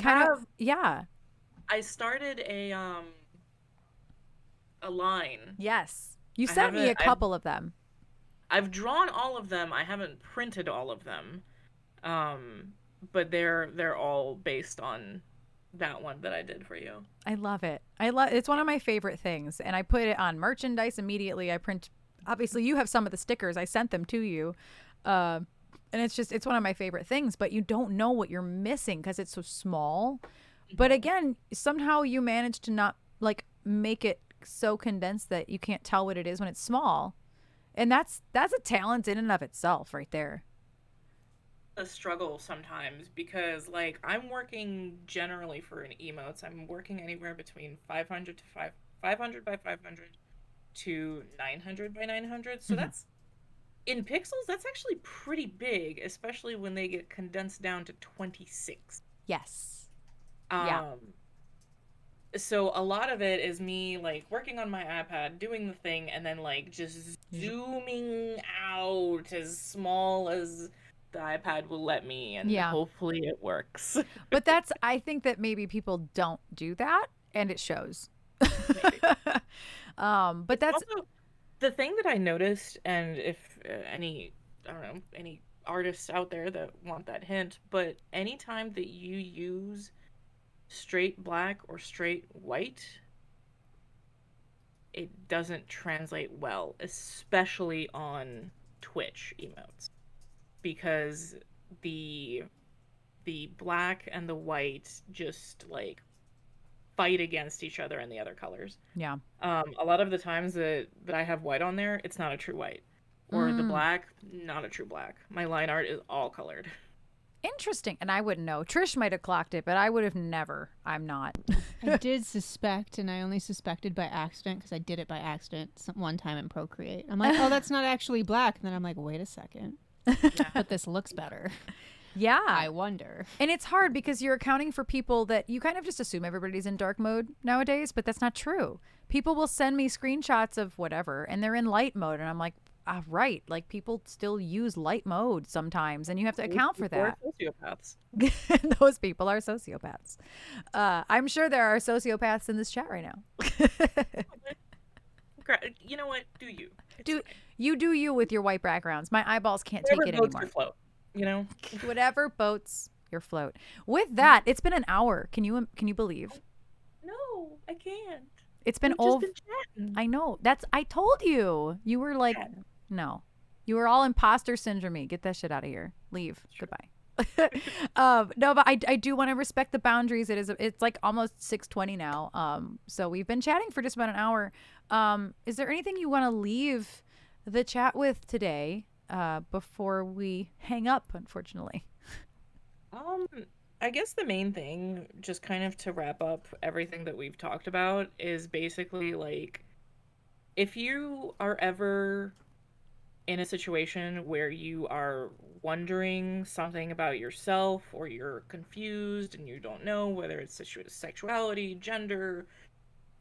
started a line. Yes. You sent me a couple of them. I've drawn all of them. I haven't printed all of them. But they're all based on that one that I did for you. I love it. It's one of my favorite things, and I put it on merchandise immediately. Obviously you have some of the stickers. I sent them to you. And it's one of my favorite things, but you don't know what you're missing because it's so small. But again, somehow you manage to not like make it so condensed that you can't tell what it is when it's small. And that's a talent in and of itself right there. A struggle sometimes because like I'm working generally for an emotes. I'm working anywhere between 500 by 500 to 900 by 900. So that's in pixels, that's actually pretty big, especially when they get condensed down to 26. Yes. So a lot of it is me like working on my iPad, doing the thing, and then like just zooming out as small as the iPad will let me, and hopefully it works. But I think that maybe people don't do that, and it shows. But that's also the thing that I noticed, and if any artists out there that want that hint, but anytime that you use straight black or straight white, it doesn't translate well, especially on Twitch emotes, because the black and the white just like fight against each other in the other colors. Yeah. A lot of the times that I have white on there, it's not a true white. Or the black, not a true black. My line art is all colored. Interesting. And I wouldn't know. Trish might have clocked it, but I would have never. I'm not. I did suspect, and I only suspected by accident because I did it by accident one time in Procreate. I'm like, oh, that's not actually black. And then I'm like, wait a second. But this looks better. Yeah. I wonder. And it's hard because you're accounting for people that you kind of just assume everybody's in dark mode nowadays, but that's not true. People will send me screenshots of whatever and they're in light mode. And I'm like, right. Like people still use light mode sometimes and you have to account for that. Sociopaths. Those people are sociopaths. I'm sure there are sociopaths in this chat right now. You know what? Do you? You do you with your white backgrounds. My eyeballs can't take it anymore. Float, you know? Whatever boats your float. With that, it's been an hour. Can you believe? No, I can't. It's been over. I know. I told you. You were like, no. You were all imposter syndrome. Get that shit out of here. Leave. Sure. Goodbye. No, but I do want to respect the boundaries. It's like almost 6:20 now. So we've been chatting for just about an hour. Is there anything you want to leave the chat with today before we hang up, unfortunately? I guess the main thing, just kind of to wrap up everything that we've talked about, is basically like, if you are ever in a situation where you are wondering something about yourself, or you're confused and you don't know whether it's sexuality, gender,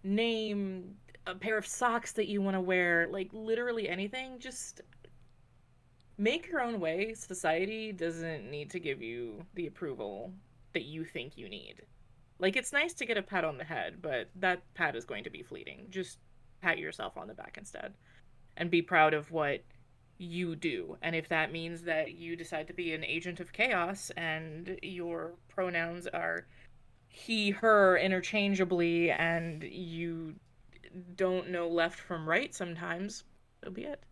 name, a pair of socks that you want to wear, like literally anything, just make your own way. Society doesn't need to give you the approval that you think you need. Like, it's nice to get a pat on the head, but that pat is going to be fleeting. Just pat yourself on the back instead. And be proud of what you do. And if that means that you decide to be an agent of chaos and your pronouns are he, her interchangeably, and you don't know left from right sometimes, so be it.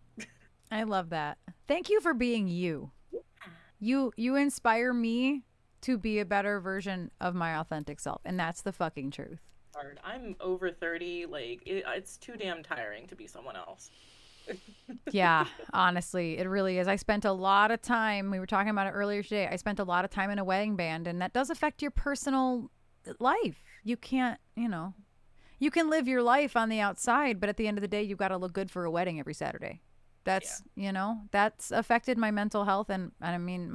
I love that. Thank you for being you. You inspire me to be a better version of my authentic self, and that's the fucking truth. I'm over 30. Like, it's too damn tiring to be someone else. Yeah, honestly, it really is. I spent a lot of time, we were talking about it earlier today, I spent a lot of time in a wedding band, and that does affect your personal life. You can't, you can live your life on the outside, but at the end of the day, you've got to look good for a wedding every Saturday. That's, that's affected my mental health and I mean,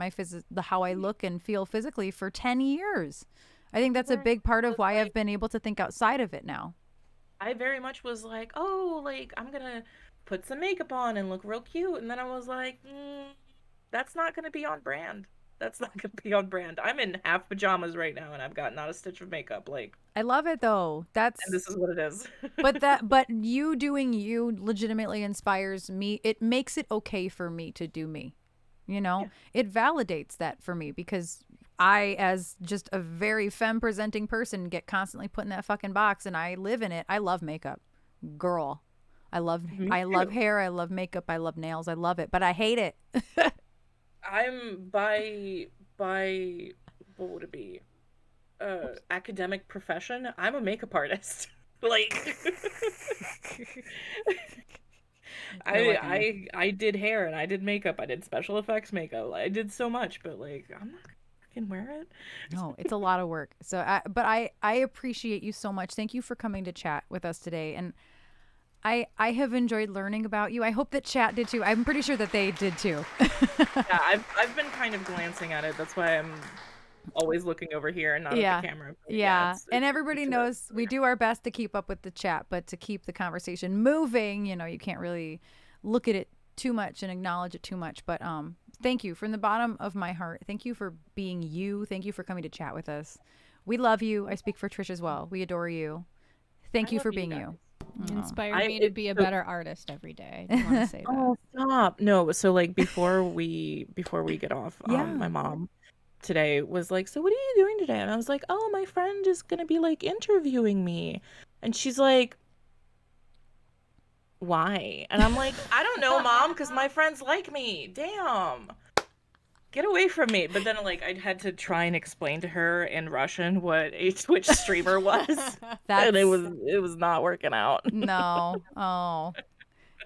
how I look and feel physically for 10 years. I think that's a big part of why I've been able to think outside of it now. I very much was like, oh, like, I'm going to put some makeup on and look real cute. And then I was like, that's not going to be on brand. That's not going to be on brand. I'm in half pajamas right now and I've got not a stitch of makeup. Like, I love it though. And this is what it is. but you doing you legitimately inspires me. It makes it okay for me to do me. It validates that for me because I, as just a very femme presenting person, get constantly put in that fucking box and I live in it. I love makeup. Girl. I love hair. I love makeup. I love nails. I love it, but I hate it. I'm by what would it be? Academic profession. I'm a makeup artist. Like, I did hair and I did makeup. I did special effects makeup. I did so much, but like, I'm not gonna fucking wear it. No, it's a lot of work. So, I appreciate you so much. Thank you for coming to chat with us today, and I have enjoyed learning about you. I hope that chat did too. I'm pretty sure that they did too. Yeah, I've been kind of glancing at it. That's why I'm always looking over here and not at the camera. But yeah. And everybody knows we do our best to keep up with the chat, but to keep the conversation moving, you can't really look at it too much and acknowledge it too much. But thank you from the bottom of my heart. Thank you for being you. Thank you for coming to chat with us. We love you. I speak for Trish as well. We adore you. Thank you for being you. You inspire me to be a better artist every day. I just want to say that. Oh, stop. No, so like before we get off, my mom today was like, so what are you doing today? And I was like, oh, my friend is going to be like interviewing me. And she's like, why? And I'm like, I don't know, Mom, because my friends like me. Damn. Get away from me. But then, like, I had to try and explain to her in Russian what a Twitch streamer was. And it was not working out. No. Oh.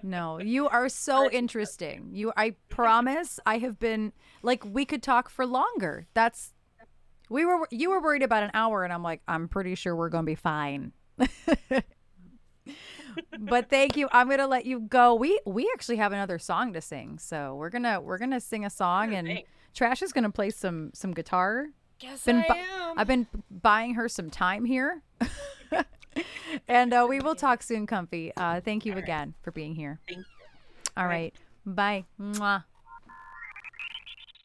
No. You are so interesting. I promise I have been like we could talk for longer. You were worried about an hour and I'm like, I'm pretty sure we're going to be fine. But thank you. I'm gonna let you go. We actually have another song to sing, so we're gonna sing a song, and Trash is gonna play some guitar. Guess I am. I've been buying her some time here, and we will talk soon, Comfy. Thank you again for being here. Thank you. All right, bye. Mwah.